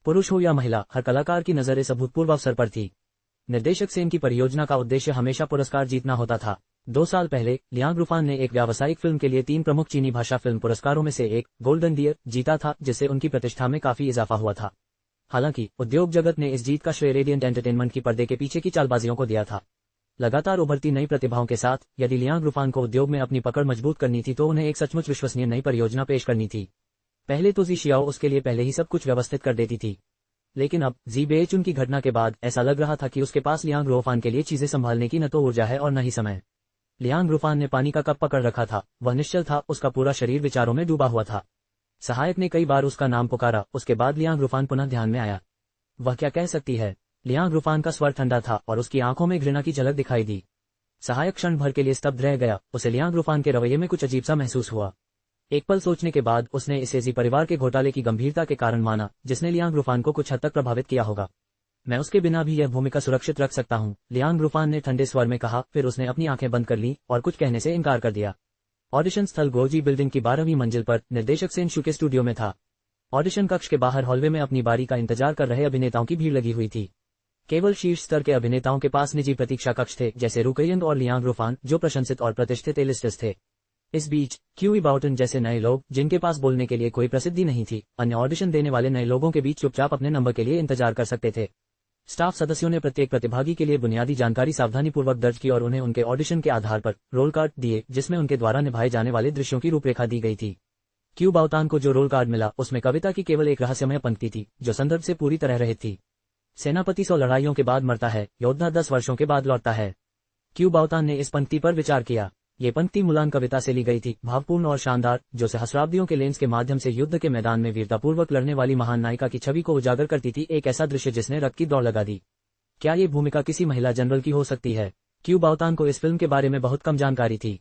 पुरुष हो या महिला, हर कलाकार की नजर इस अभूतपूर्व अवसर पर थी। निर्देशक सेन की परियोजना का उद्देश्य हमेशा पुरस्कार जीतना होता था। 2 साल पहले लियांग रूफान ने एक व्यावसायिक फिल्म के लिए 3 प्रमुख चीनी भाषा फिल्म पुरस्कारों में से एक गोल्डन डियर जीता था, जिससे उनकी प्रतिष्ठा में काफी इजाफा हुआ था। हालांकि उद्योग जगत ने इस जीत का श्रेय रेडियंट एंटरटेनमेंट की पर्दे के पीछे की चालबाजियों को दिया था। लगातार उभरती नई प्रतिभाओं के साथ यदि लियांग रूफान को उद्योग में अपनी पकड़ मजबूत करनी थी तो उन्हें एक सचमुच विश्वसनीय नई परियोजना पेश करनी थी। पहले तो जी शियाओ उसके लिए पहले ही सब कुछ व्यवस्थित कर देती थी, लेकिन अब जी बेचुन की घटना के बाद ऐसा लग रहा था कि उसके पास लियांग रूफान के लिए चीजें संभालने की न तो ऊर्जा है और न ही समय। लियांग रूफान ने पानी का कप पकड़ रखा था, वह निश्चल था, उसका पूरा शरीर विचारों में डूबा हुआ था। सहायक ने कई बार उसका नाम पुकारा, उसके बाद लियांग रूफान पुनः ध्यान में आया। वह क्या कह सकती है? लियांग रूफान का स्वर ठंडा था और उसकी आंखों में घृणा की झलक दिखाई दी। सहायक क्षण भर के लिए स्तब्ध रह गया, उसे लियांग रूफान के रवैये में कुछ अजीब सा महसूस हुआ। एक पल सोचने के बाद उसने इसे जी परिवार के घोटाले की गंभीरता के कारण माना, जिसने लियांग रूफान को कुछ हद तक प्रभावित किया होगा। मैं उसके बिना भी यह भूमिका सुरक्षित रख सकता हूँ, लियांग रूफान ने ठंडे स्वर में कहा, फिर उसने अपनी आंखें बंद कर ली और कुछ कहने से इनकार कर दिया। ऑडिशन स्थल गोजी बिल्डिंग की 12वीं मंजिल पर निर्देशक सेन शू के स्टूडियो में था। ऑडिशन कक्ष के बाहर हॉलवे में अपनी बारी का इंतजार कर रहे अभिनेताओं की भीड़ लगी हुई थी। केवल शीर्ष स्तर के अभिनेताओं के पास निजी प्रतीक्षा कक्ष थे, जैसे रुकयंद और लियांग रूफान, जो प्रशंसित और प्रतिष्ठित एलिस्टर्स थे। इस बीच क्यूई बाउटन जैसे नए लोग, जिनके पास बोलने के लिए कोई प्रसिद्धि नहीं थी, अन्य ऑडिशन देने वाले नए लोगों के बीच चुपचाप अपने नंबर के लिए इंतजार कर सकते थे। स्टाफ सदस्यों ने प्रत्येक प्रतिभागी के लिए बुनियादी जानकारी सावधानीपूर्वक दर्ज की और उन्हें उनके ऑडिशन के आधार पर रोल कार्ड दिए, जिसमें उनके द्वारा निभाए जाने वाले दृश्यों की रूपरेखा दी गई थी। क्यू बाउतान को जो रोल कार्ड मिला उसमें कविता की केवल एक रहस्यमय पंक्ति थी, जो संदर्भ से पूरी तरह रहित थी। सेनापति 100 लड़ाइयों के बाद मरता है, योद्धा 10 वर्षों के बाद लौटता है। क्यू बाउतान ने इस पंक्ति पर विचार किया। ये पंक्ति मुलान कविता से ली गई थी, भावपूर्ण और शानदार, जो सहस्राब्दियों के लेंस के माध्यम से युद्ध के मैदान में वीरतापूर्वक लड़ने वाली महान नायिका की छवि को उजागर करती थी, एक ऐसा दृश्य जिसने रक्त की दौड़ लगा दी। क्या ये भूमिका किसी महिला जनरल की हो सकती है? क्यू बाउतान को इस फिल्म के बारे में बहुत कम जानकारी थी।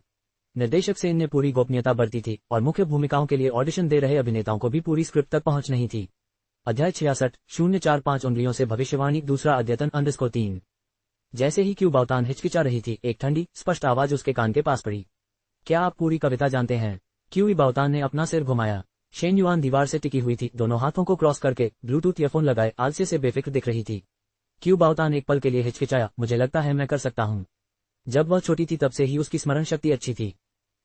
निर्देशक सेन ने पूरी गोपनीयता बरती थी और मुख्य भूमिकाओं के लिए ऑडिशन दे रहे अभिनेताओं को भी पूरी स्क्रिप्ट तक पहुंच नहीं थी। अध्याय 66 उंगलियों से भविष्यवाणी, दूसरा अद्यतन _3। जैसे ही क्यू बाउतान हिचकिचा रही थी, एक ठंडी स्पष्ट आवाज उसके कान के पास पड़ी। क्या आप पूरी कविता जानते हैं? क्यू बाउतान ने अपना सिर घुमाया। शेन युआन दीवार से टिकी हुई थी, दोनों हाथों को क्रॉस करके, ब्लूटूथ ईयरफोन लगाए, आलस्य से बेफिक्र दिख रही थी। क्यू बाउतान एक पल के लिए हिचकिचाया, मुझे लगता है मैं कर सकता हूँ। जब वह छोटी थी तब से ही उसकी स्मरण शक्ति अच्छी थी।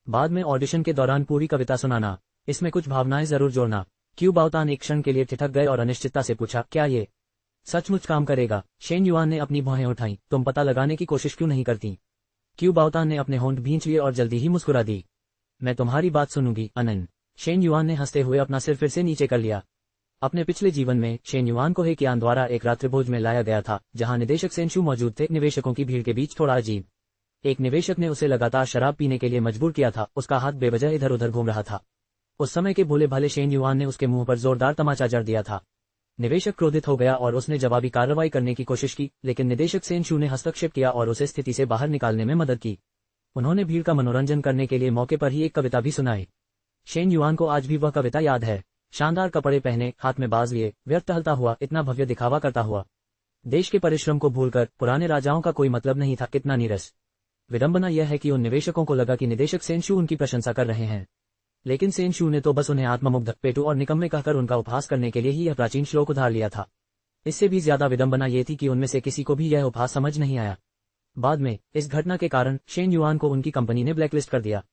बाद में ऑडिशन के दौरान पूरी कविता सुनाना, इसमें कुछ भावनाएं जरूर जोड़ना। क्यू बाउतान एक क्षण के लिए ठिठक गए और अनिश्चितता से पूछा, क्या ये सचमुच काम करेगा? शेन युआन ने अपनी भौहें उठाई, तुम पता लगाने की कोशिश क्यों नहीं करती? क्यू बाउतान ने अपने होंठ भींच लिए और जल्दी ही मुस्कुरा दी। मैं तुम्हारी बात सुनूंगी, अनन। शेन युआन ने हंसते हुए अपना सिर फिर से नीचे कर लिया। अपने पिछले जीवन में शेन युआन को हेकियान द्वारा एक रात्रिभोज में लाया गया था, जहां निदेशक सेन शू मौजूद थे। निवेशकों की भीड़ के बीच थोड़ा अजीब। एक निवेशक ने उसे लगातार शराब पीने के लिए मजबूर किया था, उसका हाथ बेवजह इधर उधर घूम रहा था। उस समय के भोले भाले शेन युआन ने उसके मुंह पर जोरदार तमाचा जड़ दिया था। निवेशक क्रोधित हो गया और उसने जवाबी कार्रवाई करने की कोशिश की, लेकिन निदेशक सेन शू ने हस्तक्षेप किया और उसे स्थिति से बाहर निकालने में मदद की। उन्होंने भीड़ का मनोरंजन करने के लिए मौके पर ही एक कविता भी सुनाई। शेन युआन को आज भी वह कविता याद है। शानदार कपड़े पहने, हाथ में बाज लिए, व्यर्थ टहलता हुआ, इतना भव्य दिखावा करता हुआ। देश के परिश्रम को भूलकर पुराने राजाओं का कोई मतलब नहीं था। कितना नीरस। विडंबना यह है कि उन निवेशकों को लगा कि निदेशक सेन शू उनकी प्रशंसा कर रहे हैं, लेकिन सेन शू ने तो बस उन्हें आत्ममुग्ध, पेटू और निकम्मे कहकर उनका उपहास करने के लिए ही यह प्राचीन श्लोक उधार लिया था। इससे भी ज्यादा विडंबना ये थी कि उनमें से किसी को भी यह उपहास समझ नहीं आया। बाद में इस घटना के कारण शेन युआन को उनकी कंपनी ने ब्लैकलिस्ट कर दिया।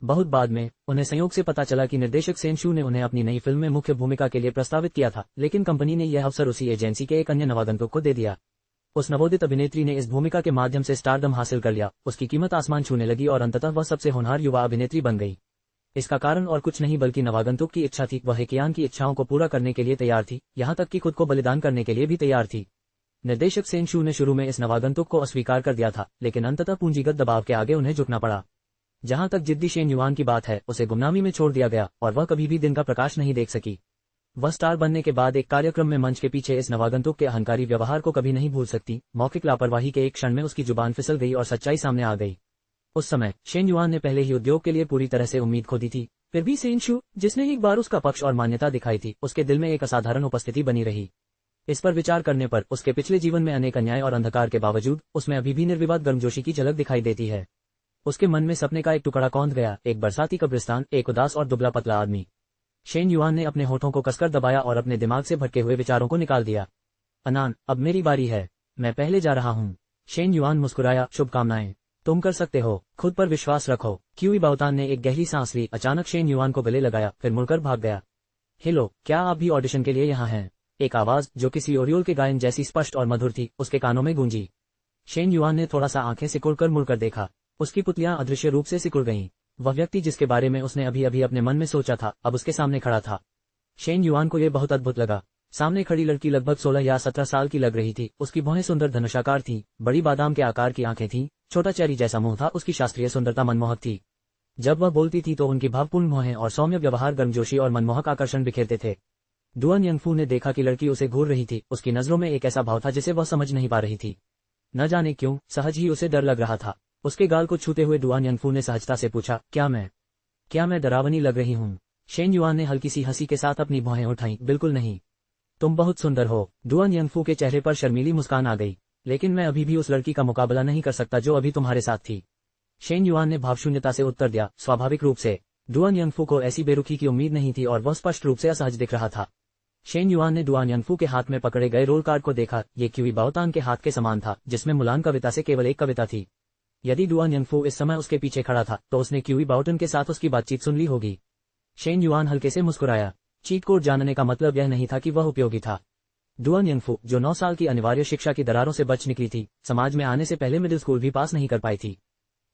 बहुत बाद में उन्हें संयोग से पता चला कि निर्देशक सेन शू ने उन्हें अपनी नई फिल्म में मुख्य भूमिका के लिए प्रस्तावित किया था, लेकिन कंपनी ने यह अवसर उसी एजेंसी के एक अन्य नवागंतुक को दे दिया। उस नवोदित अभिनेत्री ने इस भूमिका के माध्यम से स्टारडम हासिल कर लिया। उसकी कीमत आसमान छूने लगी और अंततः वह सबसे होनहार युवा अभिनेत्री बन गई। इसका कारण और कुछ नहीं बल्कि नवागंतुक की इच्छा थी। वह हेकियान की इच्छाओं को पूरा करने के लिए तैयार थी, यहाँ तक कि खुद को बलिदान करने के लिए भी तैयार थी। निर्देशक सेन शू ने शुरू में इस नवागंतुक को अस्वीकार कर दिया था, लेकिन अंततः पूंजीगत दबाव के आगे उन्हें झुकना पड़ा। जहां तक जिद्दी शेन युआन की बात है, उसे गुमनामी में छोड़ दिया गया और वह कभी भी दिन का प्रकाश नहीं देख सकी। वह स्टार बनने के बाद एक कार्यक्रम में मंच के पीछे इस नवागंतुक के अहंकारी व्यवहार को कभी नहीं भूल सकती। मौखिक लापरवाही के एक क्षण में उसकी जुबान फिसल गई और सच्चाई सामने आ गई। उस समय शेन युआन ने पहले ही उद्योग के लिए पूरी तरह से उम्मीद खो दी थी। फिर भी सेन शू, जिसने एक बार उसका पक्ष और मान्यता दिखाई थी, उसके दिल में एक असाधारण उपस्थिति बनी रही। इस पर विचार करने पर उसके पिछले जीवन में अनेक अन्याय और अंधकार के बावजूद उसमें अभी भी निर्विवाद गर्मजोशी की झलक दिखाई देती है। उसके मन में सपने का एक टुकड़ा कौंध गया, एक बरसाती कब्रिस्तान, एक उदास और दुबला पतला आदमी। शेन युआन ने अपने होठों को कसकर दबाया और अपने दिमाग से भटके हुए विचारों को निकाल दिया। अनान, अब मेरी बारी है, मैं पहले जा रहा हूँ। शेन युआन मुस्कुराया, शुभकामनाएं, तुम कर सकते हो, खुद पर विश्वास रखो। क्यूई बाओतान ने एक गहरी सांस ली, अचानक शेन युआन को गले लगाया, फिर मुड़कर भाग गया। हेलो, क्या आप भी ऑडिशन के लिए यहाँ हैं? एक आवाज जो किसी ओरियोल के गायन जैसी स्पष्ट और मधुर थी, उसके कानों में गूंजी। शेन युआन ने थोड़ा सा आंखें सिकुड़कर मुड़कर देखा। उसकी पुतलियां अदृश्य रूप से सिकुड़ गईं। वह व्यक्ति जिसके बारे में उसने अभी अभी अपने मन में सोचा था, अब उसके सामने खड़ा था। शेन युआन को यह बहुत अद्भुत लगा। सामने खड़ी लड़की लगभग 16 या 17 साल की लग रही थी। उसकी भौहें सुंदर धनुषाकार थी, बड़ी बादाम के आकार की आंखें थीं, छोटा चेरी जैसा मुंह था। उसकी शास्त्रीय सुंदरता मनमोहक थी। जब वह बोलती थी तो उनकी भावपूर्ण भौहें और सौम्य व्यवहार गर्मजोशी और मनमोहक आकर्षण बिखेरते थे। डुआन यंगफू ने देखा कि लड़की उसे घूर रही थी। उसकी नजरों में एक ऐसा भाव था जिसे वह समझ नहीं पा रही थी। न जाने क्यों, सहज ही उसे डर लग रहा था। उसके गाल को छूते हुए डुआन यंगफू ने सहजता से पूछा, क्या मैं डरावनी लग रही हूँ? शेन युआन ने हल्की सी हंसी के साथ अपनी भौहें उठाईं, बिल्कुल नहीं, तुम बहुत सुंदर हो। डुआन यंगफू के चेहरे पर शर्मीली मुस्कान आ गई। लेकिन मैं अभी भी उस लड़की का मुकाबला नहीं कर सकता जो अभी तुम्हारे साथ थी। शेन युआन ने भावशून्यता से उत्तर दिया, स्वाभाविक रूप से। डुआन यंगफू को ऐसी बेरुखी की उम्मीद नहीं थी और वह स्पष्ट रूप से असहज दिख रहा था। शेन युआन ने डुआन यंगफू के हाथ में पकड़े गए रोल कार्ड को देखा। ये क्यूई बाओतान के हाथ के समान था, जिसमें मुलान कविता से केवल एक कविता थी। यदि डुआन यंगफू इस समय उसके पीछे खड़ा था तो उसने क्यूई बाओटन के साथ उसकी बातचीत सुन ली होगी। शेन युआन हल्के से मुस्कुराया। चीट कोड जानने का मतलब यह नहीं था कि वह उपयोगी था। डुआन यंगफू, जो 9 साल की अनिवार्य शिक्षा की दरारों से बच निकली थी, समाज में आने से पहले मिडिल स्कूल भी पास नहीं कर पाई थी।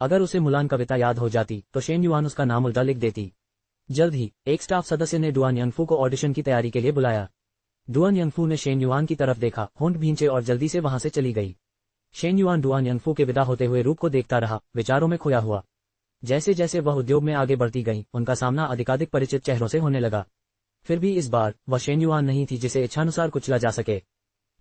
अगर उसे मुलान कविता याद हो जाती तो शेन युआन उसका नाम उल्टा लिख देती। जल्द ही एक स्टाफ सदस्य ने डुआन यंगफू को ऑडिशन की तैयारी के लिए बुलाया। डुआन यंगफू ने शेन युआन की तरफ देखा, होंठ भींचे और जल्दी से वहां से चली गई। शेन युआन डुआन यंगफू के विदा होते हुए रूप को देखता रहा, विचारों में खोया हुआ। जैसे जैसे वह उद्योग में आगे बढ़ती गई, उनका सामना अधिकाधिक परिचित चेहरों से होने लगा। फिर भी इस बार वह शेन युआन नहीं थी जिसे इच्छानुसार कुचला जा सके।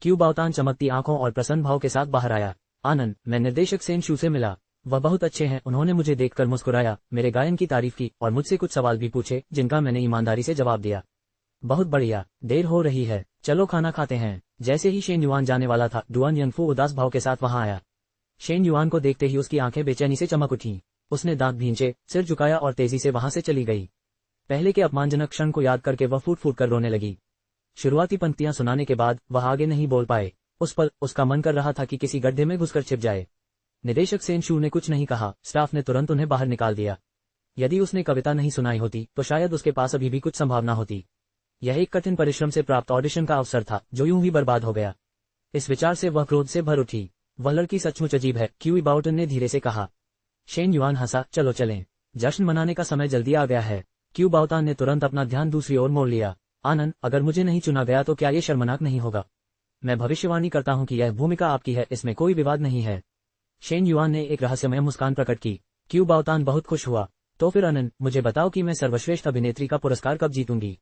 क्यू बाओतान चमकती आंखों और प्रसन्न भाव के साथ बाहर आया। आनंद, मैं निर्देशक सेन शू से मिला। वह बहुत अच्छे हैं। उन्होंने मुझे देखकर मुस्कुराया, मेरे गायन की तारीफ की और मुझसे कुछ सवाल भी पूछे, जिनका मैंने ईमानदारी से जवाब दिया। बहुत बढ़िया, देर हो रही है, चलो खाना खाते हैं। जैसे ही शेन युआन जाने वाला था, डुआन यंगफू उदास भाव के साथ वहां आया। शेन युआन को देखते ही उसकी आंखें बेचैनी से चमक उठीं। उसने दांत भींचे, सिर झुकाया और तेजी से वहां से चली गई। पहले के अपमानजनक क्षण को याद करके वह फूट फूट कर रोने लगी। शुरुआती पंक्तियां सुनाने के बाद वह आगे नहीं बोल पाए। उस पल उसका मन कर रहा था कि किसी गड्ढे में घुसकर छिप जाए। निदेशक सेन शू ने कुछ नहीं कहा, स्टाफ ने तुरंत उन्हें बाहर निकाल दिया। यदि उसने कविता नहीं सुनाई होती तो शायद उसके पास अभी भी कुछ संभावना होती। यह एक कठिन परिश्रम से प्राप्त ऑडिशन का अवसर था जो यूं ही बर्बाद हो गया। इस विचार से वह क्रोध से भर उठी। वह लड़की सचमुच अजीब है, क्यूई बाओटन ने धीरे से कहा। शेन युआन हंसा, चलो चलें, जश्न मनाने का समय जल्दी आ गया है। क्यू बाओतान ने तुरंत अपना ध्यान दूसरी ओर मोड़ लिया। आनंद, अगर मुझे नहीं चुना गया तो क्या ये शर्मनाक नहीं होगा? मैं भविष्यवाणी करता हूं कि यह भूमिका आपकी है, इसमें कोई विवाद नहीं है। शेन युआन ने एक रहस्यमय मुस्कान प्रकट की। क्यू बाओतान बहुत खुश हुआ। तो फिर आनंद, मुझे बताओ कि मैं सर्वश्रेष्ठ अभिनेत्री का पुरस्कार कब जीतूंगी?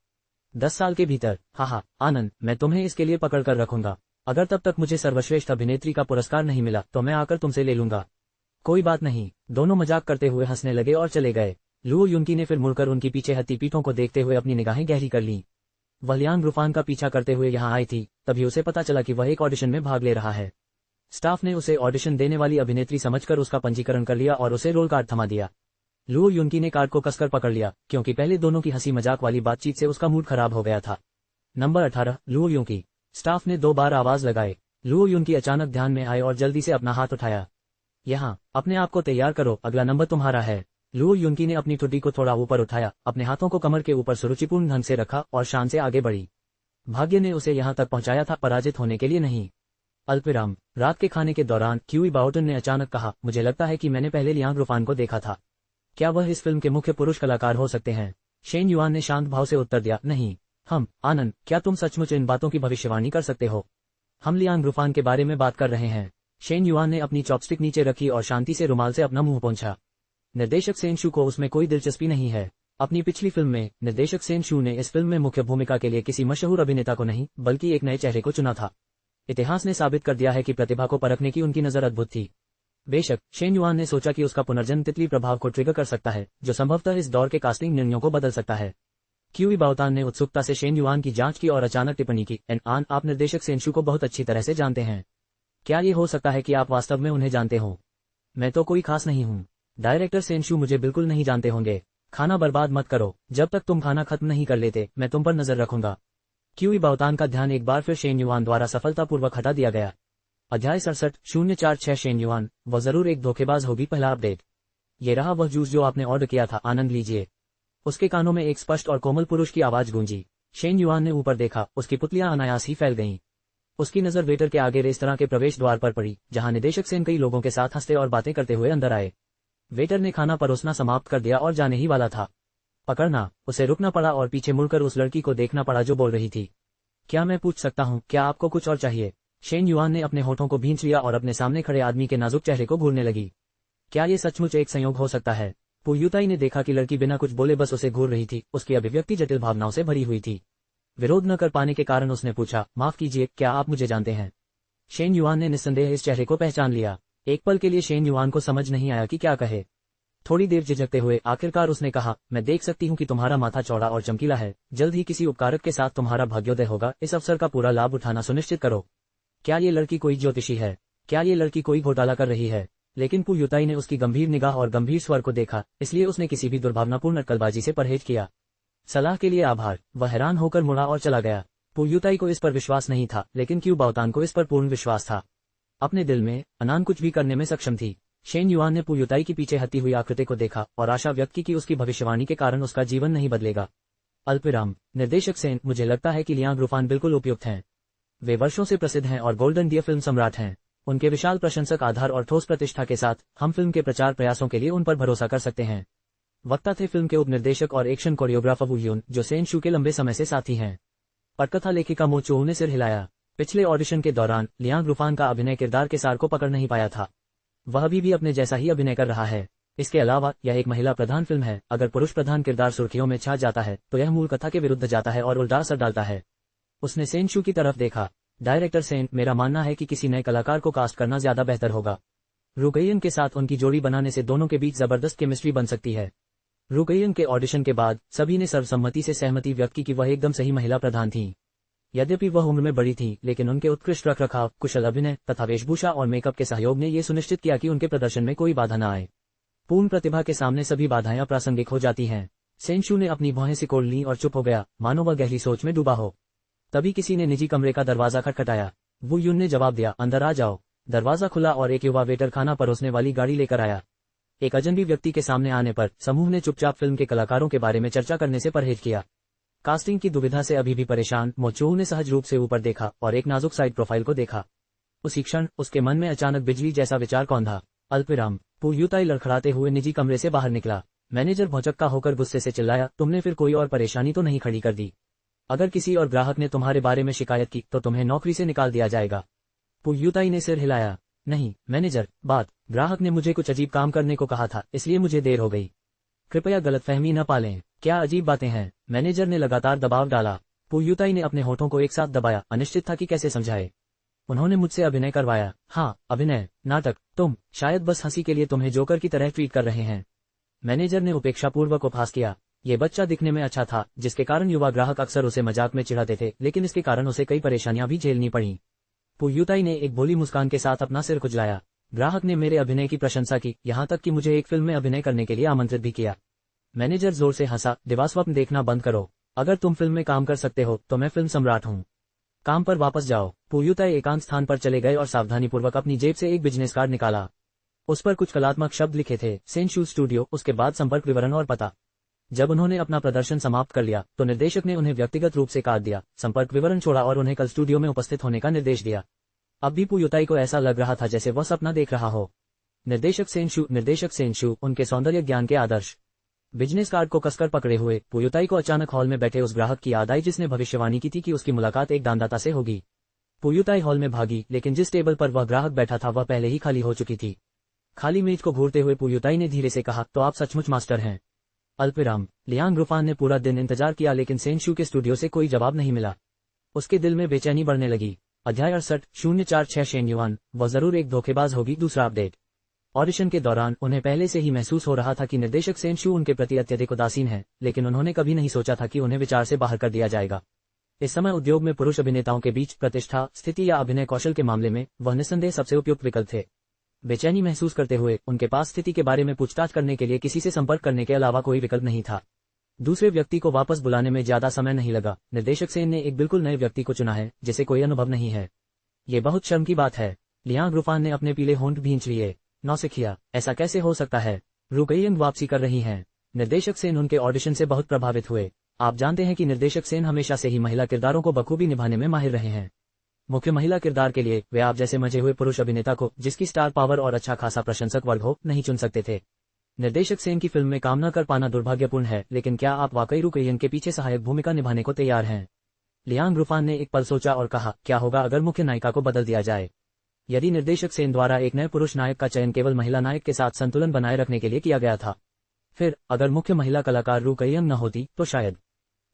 10 साल के भीतर। हाँ, आनंद, मैं तुम्हें इसके लिए पकड़ कर रखूंगा। अगर तब तक मुझे सर्वश्रेष्ठ अभिनेत्री का पुरस्कार नहीं मिला तो मैं आकर तुमसे ले लूंगा। कोई बात नहीं। दोनों मजाक करते हुए हंसने लगे और चले गए। लुओ युनकी ने फिर मुड़कर उनकी पीछे हत्ती पीठों को देखते हुए अपनी निगाहें गहरी कर लीं। वह लियांग रूफान का पीछा करते हुए यहाँ आई थी, तभी उसे पता चला कि वह एक ऑडिशन में भाग ले रहा है। स्टाफ ने उसे ऑडिशन देने वाली अभिनेत्री समझकर उसका पंजीकरण कर लिया और उसे रोल कार्ड थमा दिया। लुओ युनकी ने कार्ड को कसकर पकड़ लिया, क्योंकि पहले दोनों की हंसी मजाक वाली बातचीत से उसका मूड खराब हो गया था। Number 18, Luo युनकी। स्टाफ ने 2 बार आवाज लगाए। लुओ युनकी अचानक ध्यान में आए और जल्दी से अपना हाथ उठाया। यहाँ, अपने आप को तैयार करो, अगला नंबर तुम्हारा है। लुओ युनकी ने अपनी ठुड्डी को थोड़ा ऊपर उठाया, अपने हाथों को कमर के ऊपर सुरुचिपूर्ण ढंग से रखा और शान से आगे बढ़ी। भाग्य ने उसे यहाँ तक पहुंचाया था, पराजित होने के लिए नहीं। अल्पविराम। रात के खाने के दौरान क्यूई बाओटन ने अचानक कहा, मुझे लगता है कि मैंने पहले लियांग रूफान को देखा था। क्या वह इस फिल्म के मुख्य पुरुष कलाकार हो सकते हैं? शेन युआन ने शांत भाव से उत्तर दिया, नहीं। आनंद, क्या तुम सचमुच इन बातों की भविष्यवाणी कर सकते हो? हम लियांग रूफान के बारे में बात कर रहे हैं। शेन युआन ने अपनी चॉपस्टिक नीचे रखी और शांति से रुमाल से अपना मुंह पोंछा। निर्देशक सेन शू को उसमें कोई दिलचस्पी नहीं है। अपनी पिछली फिल्म में निर्देशक सेन शू ने इस फिल्म में मुख्य भूमिका के लिए किसी मशहूर अभिनेता को नहीं, बल्कि एक नए चेहरे को चुना था। इतिहास ने साबित कर दिया है कि प्रतिभा को परखने की उनकी नजर अद्भुत थी। बेशक, शेन युआन ने सोचा कि उसका पुनर्जन्म तितली प्रभाव को ट्रिगर कर सकता है, जो संभवतः इस दौर के कास्टिंग निर्णयों को बदल सकता है। क्यूई बाओतान ने उत्सुकता से शेन युआन की जांच की और अचानक टिप्पणी की, आन, आप निर्देशक सेन शू को बहुत अच्छी तरह से जानते हैं। क्या ये हो सकता है कि आप वास्तव में उन्हें जानते हो? मैं तो कोई खास नहीं हूँ। डायरेक्टर सेनशु मुझे बिल्कुल नहीं जानते होंगे। खाना बर्बाद मत करो, जब तक तुम खाना खत्म नहीं कर लेते मैं तुम पर नजर रखूंगा। क्यूई बाओतान का ध्यान एक बार फिर शेन युआन द्वारा सफलतापूर्वक हटा दिया गया। अध्याय 67 शेन युआन, वह जरूर एक धोखेबाज होगी। पहला अपडेट। ये रहा वह जूस जो आपने ऑर्डर किया था, आनंद लीजिए। उसके कानों में एक स्पष्ट और कोमल पुरुष की आवाज गूंजी। शेन युआन ने ऊपर देखा, उसकी पुतलियां अनायास ही फैल गईं। उसकी नजर वेटर के आगे रेस्तरां के प्रवेश द्वार पर पड़ी, जहां निदेशक सेन कई लोगों के साथ हंसते और बातें करते हुए अंदर आए। वेटर ने खाना परोसना समाप्त कर दिया और जाने ही वाला था। पकड़ना, उसे रुकना पड़ा और पीछे मुड़कर उस लड़की को देखना पड़ा जो बोल रही थी। क्या मैं पूछ सकता हूँ, क्या आपको कुछ और चाहिए? शेन युआन ने अपने होठों को भींच लिया और अपने सामने खड़े आदमी के नाजुक चेहरे को घूरने लगी। क्या ये सचमुच एक संयोग हो सकता है? पुयुताई ने देखा कि लड़की बिना कुछ बोले बस उसे घूर रही थी। उसकी अभिव्यक्ति जटिल भावनाओं से भरी हुई थी। विरोध न कर पाने के कारण उसने पूछा, माफ कीजिए, क्या आप मुझे जानते हैं? शेन युआन ने निस्संदेह इस चेहरे को पहचान लिया। एक पल के लिए शेन युआन को समझ नहीं आया कि क्या कहे। थोड़ी देर झिझकते हुए आखिरकार उसने कहा, मैं देख सकती हूँ कि तुम्हारा माथा चौड़ा और चमकीला है। जल्द ही किसी उपकारक के साथ तुम्हारा भाग्योदय होगा। इस अवसर का पूरा लाभ उठाना सुनिश्चित करो। क्या ये लड़की कोई ज्योतिषी है? क्या ये लड़की कोई घोटाला कर रही है? लेकिन पुयुताई ने उसकी गंभीर निगाह और गंभीर स्वर को देखा, इसलिए उसने किसी भी दुर्भावनापूर्ण अटकलबाजी से परहेज किया। सलाह के लिए आभार। वह हैरान होकर मुड़ा और चला गया। पुयुताई को इस पर विश्वास नहीं था, लेकिन क्यू बाओतान को इस पर पूर्ण विश्वास था। अपने दिल में अनान कुछ भी करने में सक्षम थी। शेन युआन ने पुयुताई की पीछे हती हुई आकृति को देखा और आशा व्यक्त की कि उसकी भविष्यवाणी के कारण उसका जीवन नहीं बदलेगा। अल्पविराम। निर्देशक सेन, मुझे लगता है कि लियांग रूफान बिल्कुल उपयुक्त हैं। वे वर्षों से प्रसिद्ध हैं और गोल्डन डियर फिल्म सम्राट हैं। उनके विशाल प्रशंसक आधार और ठोस प्रतिष्ठा के साथ हम फिल्म के प्रचार प्रयासों के लिए उन पर भरोसा कर सकते हैं। वक्ता थे फिल्म के उप निर्देशक और एक्शन कोरियोग्राफर वू ह्यून, जो सेन शू के लंबे समय से साथी हैं। पटकथा लेखिका मो चोऊ ने सिर हिलाया। पिछले ऑडिशन के दौरान लियांग रूफान का अभिनय किरदार के सार को पकड़ नहीं पाया था। वह अभी भी अपने जैसा ही अभिनय कर रहा है। इसके अलावा यह एक महिला प्रधान फिल्म है। अगर पुरुष प्रधान किरदार सुर्खियों में छा जाता है तो यह मूल कथा के विरुद्ध जाता है और उल्टा असर डालता है। उसने सेन शू की तरफ देखा। डायरेक्टर सेन, मेरा मानना है कि किसी नए कलाकार को कास्ट करना ज्यादा बेहतर होगा। रुगयन के साथ उनकी जोड़ी बनाने से दोनों के बीच जबरदस्त केमिस्ट्री बन सकती है। रुगयन के ऑडिशन के बाद सभी ने सर्वसम्मति से सहमति व्यक्त की कि वह एकदम सही महिला प्रधान थीं। यद्यपि वह उम्र में बड़ी थी, लेकिन उनके उत्कृष्ट रखरखाव, कुशल अभिनय तथा वेशभूषा और मेकअप के सहयोग ने यह सुनिश्चित किया कि उनके प्रदर्शन में कोई बाधा न आए। पूर्ण प्रतिभा के सामने सभी बाधाएं अप्रासंगिक हो जाती हैं। सेनशू ने अपनी भौहें सिकोड़ ली और चुप हो गया, मानो वह गहरी सोच में डूबा हो। तभी किसी ने निजी कमरे का दरवाजा खटखटाया। वू यून ने जवाब दिया, अंदर आ जाओ। दरवाजा खुला और एक युवा वेटर खाना परोसने वाली गाड़ी लेकर आया। एक अजनबी व्यक्ति के सामने आने पर समूह ने चुपचाप फिल्म के कलाकारों के बारे में चर्चा करने से परहेज किया। कास्टिंग की दुविधा से अभी भी परेशान मो चोऊ ने सहज रूप से ऊपर देखा और एक नाजुक साइड प्रोफाइल को देखा। उसी क्षण उसके मन में अचानक बिजली जैसा विचार कौंधा। अल्पविराम। पुयुताई लड़खड़ाते हुए निजी कमरे से बाहर निकला। मैनेजर भौचक्का होकर गुस्से से चिल्लाया, तुमने फिर कोई और परेशानी तो नहीं खड़ी कर दी? अगर किसी और ग्राहक ने तुम्हारे बारे में शिकायत की तो तुम्हें नौकरी से निकाल दिया जाएगा। पुयुताई ने सिर हिलाया। नहीं मैनेजर, ग्राहक ने मुझे कुछ अजीब काम करने को कहा था, इसलिए मुझे देर हो गई। कृपया गलतफहमी न पालें। क्या अजीब बातें हैं? मैनेजर ने लगातार दबाव डाला। पुयुताई ने अपने होठों को एक साथ दबाया, अनिश्चित था कि कैसे समझाए। उन्होंने मुझसे अभिनय करवाया। हाँ, अभिनय, नाटक। तुम शायद बस हंसी के लिए तुम्हें जोकर की तरह ट्रीट कर रहे हैं। मैनेजर ने उपेक्षापूर्वक उपहास किया। ये बच्चा दिखने में अच्छा था, जिसके कारण युवा ग्राहक अक्सर उसे मजाक में चिढ़ाते थे, लेकिन इसके कारण उसे कई परेशानियां भी झेलनी पड़ी। पुयुताई ने एक भोली मुस्कान के साथ अपना सिर खुजलाया। ग्राहक ने मेरे अभिनय की प्रशंसा की, यहाँ तक कि मुझे एक फिल्म में अभिनय करने के लिए आमंत्रित भी किया। मैनेजर जोर से हंसा। दिवास्वप्न देखना बंद करो। अगर तुम फिल्म में काम कर सकते हो तो मैं फिल्म सम्राट हूँ। काम पर वापस जाओ। पुयुताई एकांत स्थान पर चले गए और सावधानीपूर्वक अपनी जेब से एक बिजनेस कार्ड निकाला। उस पर कुछ कलात्मक शब्द लिखे थे, सेनशू स्टूडियो, उसके बाद संपर्क विवरण और पता। जब उन्होंने अपना प्रदर्शन समाप्त कर लिया तो निर्देशक ने उन्हें व्यक्तिगत रूप से काट दिया, संपर्क विवरण छोड़ा और उन्हें कल स्टूडियो में उपस्थित होने का निर्देश दिया। अब भी पुयुताई को ऐसा लग रहा था जैसे वह सपना देख रहा हो। निर्देशक सेनशू, उनके सौंदर्य ज्ञान के आदर्श। बिजनेस कार्ड को कसकर पकड़े हुए पुयुताई को अचानक हॉल में बैठे उस ग्राहक की याद आई जिसने भविष्यवाणी की थी कि उसकी मुलाकात एक दानदाता से होगी। पुयुताई हॉल में भागी, लेकिन जिस टेबल पर वह ग्राहक बैठा था वह पहले ही खाली हो चुकी थी। खाली मेज को घूरते हुए पुयुताई ने धीरे से कहा, तो आप सचमुच मास्टर हैं। अल्पविराम। लियांग रूफान ने पूरा दिन इंतजार किया, लेकिन सेनशू के स्टूडियो से कोई जवाब नहीं मिला। उसके दिल में बेचैनी बढ़ने लगी। अध्याय 68 शेन युआन, वह जरूर एक धोखेबाज होगी। दूसरा अपडेट। ऑडिशन के दौरान उन्हें पहले से ही महसूस हो रहा था कि निर्देशक सेनशू उनके प्रति अत्यधिक उदासीन है, लेकिन उन्होंने कभी नहीं सोचा था कि उन्हें विचार से बाहर कर दिया जाएगा। इस समय उद्योग में पुरुष अभिनेताओं के बीच प्रतिष्ठा, स्थिति या अभिनय कौशल के मामले में वह निस्संदेह सबसे उपयुक्त विकल्प थे। बेचैनी महसूस करते हुए उनके पास स्थिति के बारे में पूछताछ करने के लिए किसी से संपर्क करने के अलावा कोई विकल्प नहीं था। दूसरे व्यक्ति को वापस बुलाने में ज्यादा समय नहीं लगा। निर्देशक सेन ने एक बिल्कुल नए व्यक्ति को चुना है जिसे कोई अनुभव नहीं है। ये बहुत शर्म की बात है। लियांग रूफान ने अपने पीले होंठ भींच लिए। नौसिखिया, ऐसा कैसे हो सकता है? रुकयिंग वापसी कर रही हैं। निर्देशक सेन उनके ऑडिशन से बहुत प्रभावित हुए। आप जानते हैं कि निर्देशक सेन हमेशा से ही महिला किरदारों को बखूबी निभाने में माहिर रहे हैं। मुख्य महिला किरदार के लिए वे आप जैसे मजे हुए पुरुष अभिनेता को, जिसकी स्टार पावर और अच्छा खासा प्रशंसक वर्ग हो, नहीं चुन सकते थे। निर्देशक सेन की फिल्म में काम न कर पाना दुर्भाग्यपूर्ण है, लेकिन क्या आप वाकई रुकयिंग के पीछे सहायक भूमिका निभाने को तैयार हैं? लियांग रूफान ने एक पल सोचा और कहा, क्या होगा अगर मुख्य नायिका को बदल दिया जाए? यदि निर्देशक सेन द्वारा एक नए पुरुष नायक का चयन केवल महिला नायक के साथ संतुलन बनाए रखने के लिए किया गया था, फिर अगर मुख्य महिला कलाकार रुकयिंग न होती तो शायद।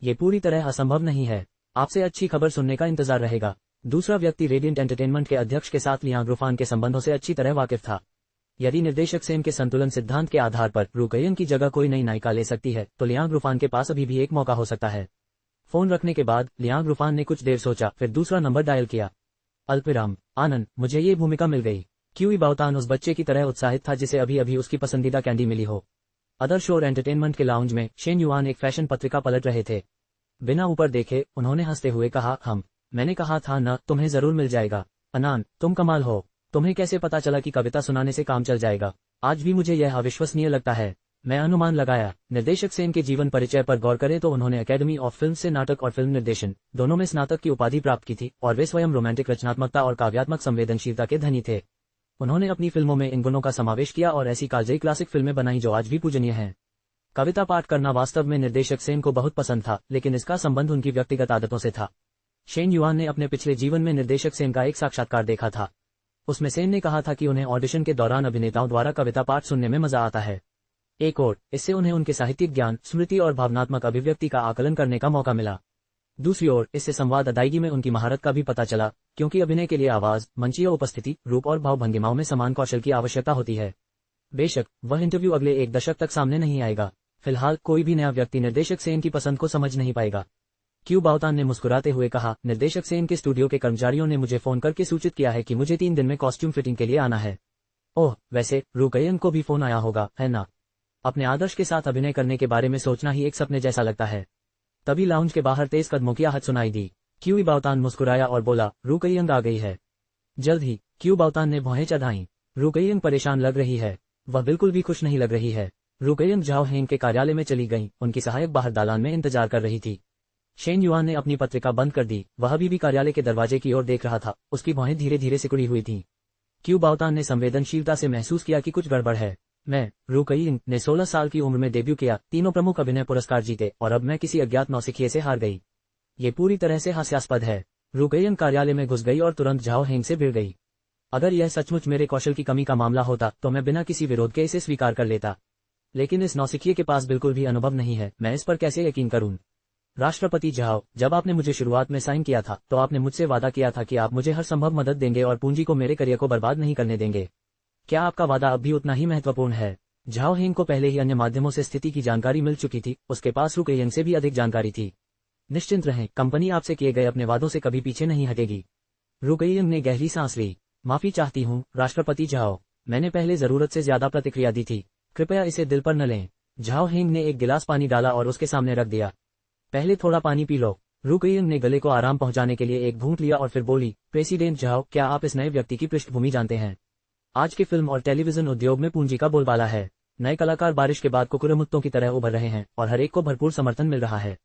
ये पूरी तरह असंभव नहीं है। आपसे अच्छी खबर सुनने का इंतजार रहेगा। दूसरा व्यक्ति रेडियंट एंटरटेनमेंट के अध्यक्ष के साथ लियांग रूफान के संबंधों से अच्छी तरह वाकिफ था। यदि निर्देशक सेन के संतुलन सिद्धांत के आधार पर रुकयिंग की जगह कोई नई नायिका ले सकती है, तो लियांग रूफान के पास अभी भी एक मौका हो सकता है। फोन रखने के बाद लियांग रूफान ने कुछ देर सोचा, फिर दूसरा नंबर डायल किया। अल्पविराम। आनंद, मुझे ये भूमिका मिल गई। क्यूई बाओतान उस बच्चे की तरह उत्साहित था जिसे अभी अभी उसकी पसंदीदा कैंडी मिली हो। अदर शोर एंटरटेनमेंट के लाउंज में शेन युआन एक फैशन पत्रिका पलट रहे थे। बिना ऊपर देखे उन्होंने हंसते हुए कहा, मैंने कहा था न, तुम्हें जरूर मिल जाएगा। अनान, तुम कमाल हो। तुम्हें कैसे पता चला कि कविता सुनाने से काम चल जाएगा? आज भी मुझे यह अविश्वसनीय लगता है। मैं अनुमान लगाया। निर्देशक सेन के जीवन परिचय पर गौर करें तो उन्होंने एकेडमी ऑफ फिल्म से नाटक और फिल्म निर्देशन दोनों में स्नातक की उपाधि प्राप्त की थी और वे स्वयं रोमांटिक रचनात्मकता और काव्यात्मक संवेदनशीलता के धनी थे। उन्होंने अपनी फिल्मों में इन गुणों का समावेश किया और ऐसी कालजयी क्लासिक फिल्में बनाई जो आज भी पूजनीय हैं। कविता पाठ करना वास्तव में निर्देशक सेन को बहुत पसंद था, लेकिन इसका संबंध उनकी व्यक्तिगत आदतों से था। शेन युआन ने अपने पिछले जीवन में निर्देशक सेन का एक साक्षात्कार देखा था। उसमें सेन ने कहा था कि उन्हें ऑडिशन के दौरान अभिनेताओं द्वारा कविता पाठ सुनने में मजा आता है। एक और, इससे उन्हें उनके साहित्यिक ज्ञान, स्मृति और भावनात्मक अभिव्यक्ति का आकलन करने का मौका मिला। दूसरी ओर, इससे संवाद अदायगी में उनकी महारत का भी पता चला, क्योंकि अभिनय के लिए आवाज, मंचीय उपस्थिति, रूप और भाव भंगिमाओं में समान कौशल की आवश्यकता होती है। बेशक वह इंटरव्यू अगले एक दशक तक सामने नहीं आएगा। फिलहाल कोई भी नया व्यक्ति निर्देशक सेन की पसंद को समझ नहीं पाएगा। क्यू बाओतान ने मुस्कुराते हुए कहा, निर्देशक सेन के स्टूडियो के कर्मचारियों ने मुझे फोन करके सूचित किया है कि मुझे 3 दिन में कॉस्ट्यूम फिटिंग के लिए आना है। ओह, वैसे रुकयिंग को भी फोन आया होगा, है ना? अपने आदर्श के साथ अभिनय करने के बारे में सोचना ही एक सपने जैसा लगता है। तभी लाउंज के बाहर तेज कदमों की आहट सुनाई दी। क्यू बाओतान मुस्कुराया और बोला, रुकयिंग आ गई है। जल्द ही। क्यू बाओतान ने भौहें चढ़ाईं। रुकयिंग परेशान लग रही है। वह बिल्कुल भी खुश नहीं लग रही है। रुकयिंग झाओ हेंग के कार्यालय में चली गईं। उनकी सहायक बाहर दालान में इंतजार कर रही थी। शेन युआन ने अपनी पत्रिका बंद कर दी। वह अभी भी कार्यालय के दरवाजे की ओर देख रहा था। उसकी भौहें धीरे धीरे सिकुड़ी हुई थीं। क्यू बाओतान ने संवेदनशीलता से महसूस किया कि कुछ गड़बड़ है। मैं, रुकयिंग ने 16 साल की उम्र में डेब्यू किया, 3 प्रमुख अभिनय पुरस्कार जीते और अब मैं किसी अज्ञात नौसिखिए से हार गई। ये पूरी तरह से हास्यास्पद है। रुकयिंग कार्यालय में घुस गई और तुरंत झाओ हेंग से भिड़ गई। अगर यह सचमुच मेरे कौशल की कमी का मामला होता तो मैं बिना किसी विरोध के इसे स्वीकार कर लेता, लेकिन इस नौसिखिए के पास बिल्कुल भी अनुभव नहीं है। मैं इस पर कैसे यकीन करूं? राष्ट्रपति झाओ, जब आपने मुझे शुरुआत में साइन किया था तो आपने मुझसे वादा किया था कि आप मुझे हर संभव मदद देंगे और पूंजी को मेरे करियर को बर्बाद नहीं करने देंगे। क्या आपका वादा अब भी उतना ही महत्वपूर्ण है? झाओ हेंग को पहले ही अन्य माध्यमों से स्थिति की जानकारी मिल चुकी थी। उसके पास रुकयिंग से भी अधिक जानकारी थी। निश्चिंत रहें, कंपनी आपसे किए गए अपने वादों से कभी पीछे नहीं हटेगी। रुकयिंग ने गहरी सांस ली। माफी चाहती हूँ राष्ट्रपति झाओ, मैंने पहले जरूरत से ज्यादा प्रतिक्रिया दी थी। कृपया इसे दिल पर न लें। झाओ हेंग ने एक गिलास पानी डाला और उसके सामने रख दिया। पहले थोड़ा पानी पी लो। रुकयिंग ने गले को आराम पहुंचाने के लिए एक घूंट लिया और फिर बोली, प्रेसिडेंट झाओ, क्या आप इस नए व्यक्ति की पृष्ठभूमि जानते हैं? आज के फिल्म और टेलीविजन उद्योग में पूंजी का बोलबाला है। नए कलाकार बारिश के बाद कुकुरमुत्तों की तरह उभर रहे हैं और हर एक को भरपूर समर्थन मिल रहा है।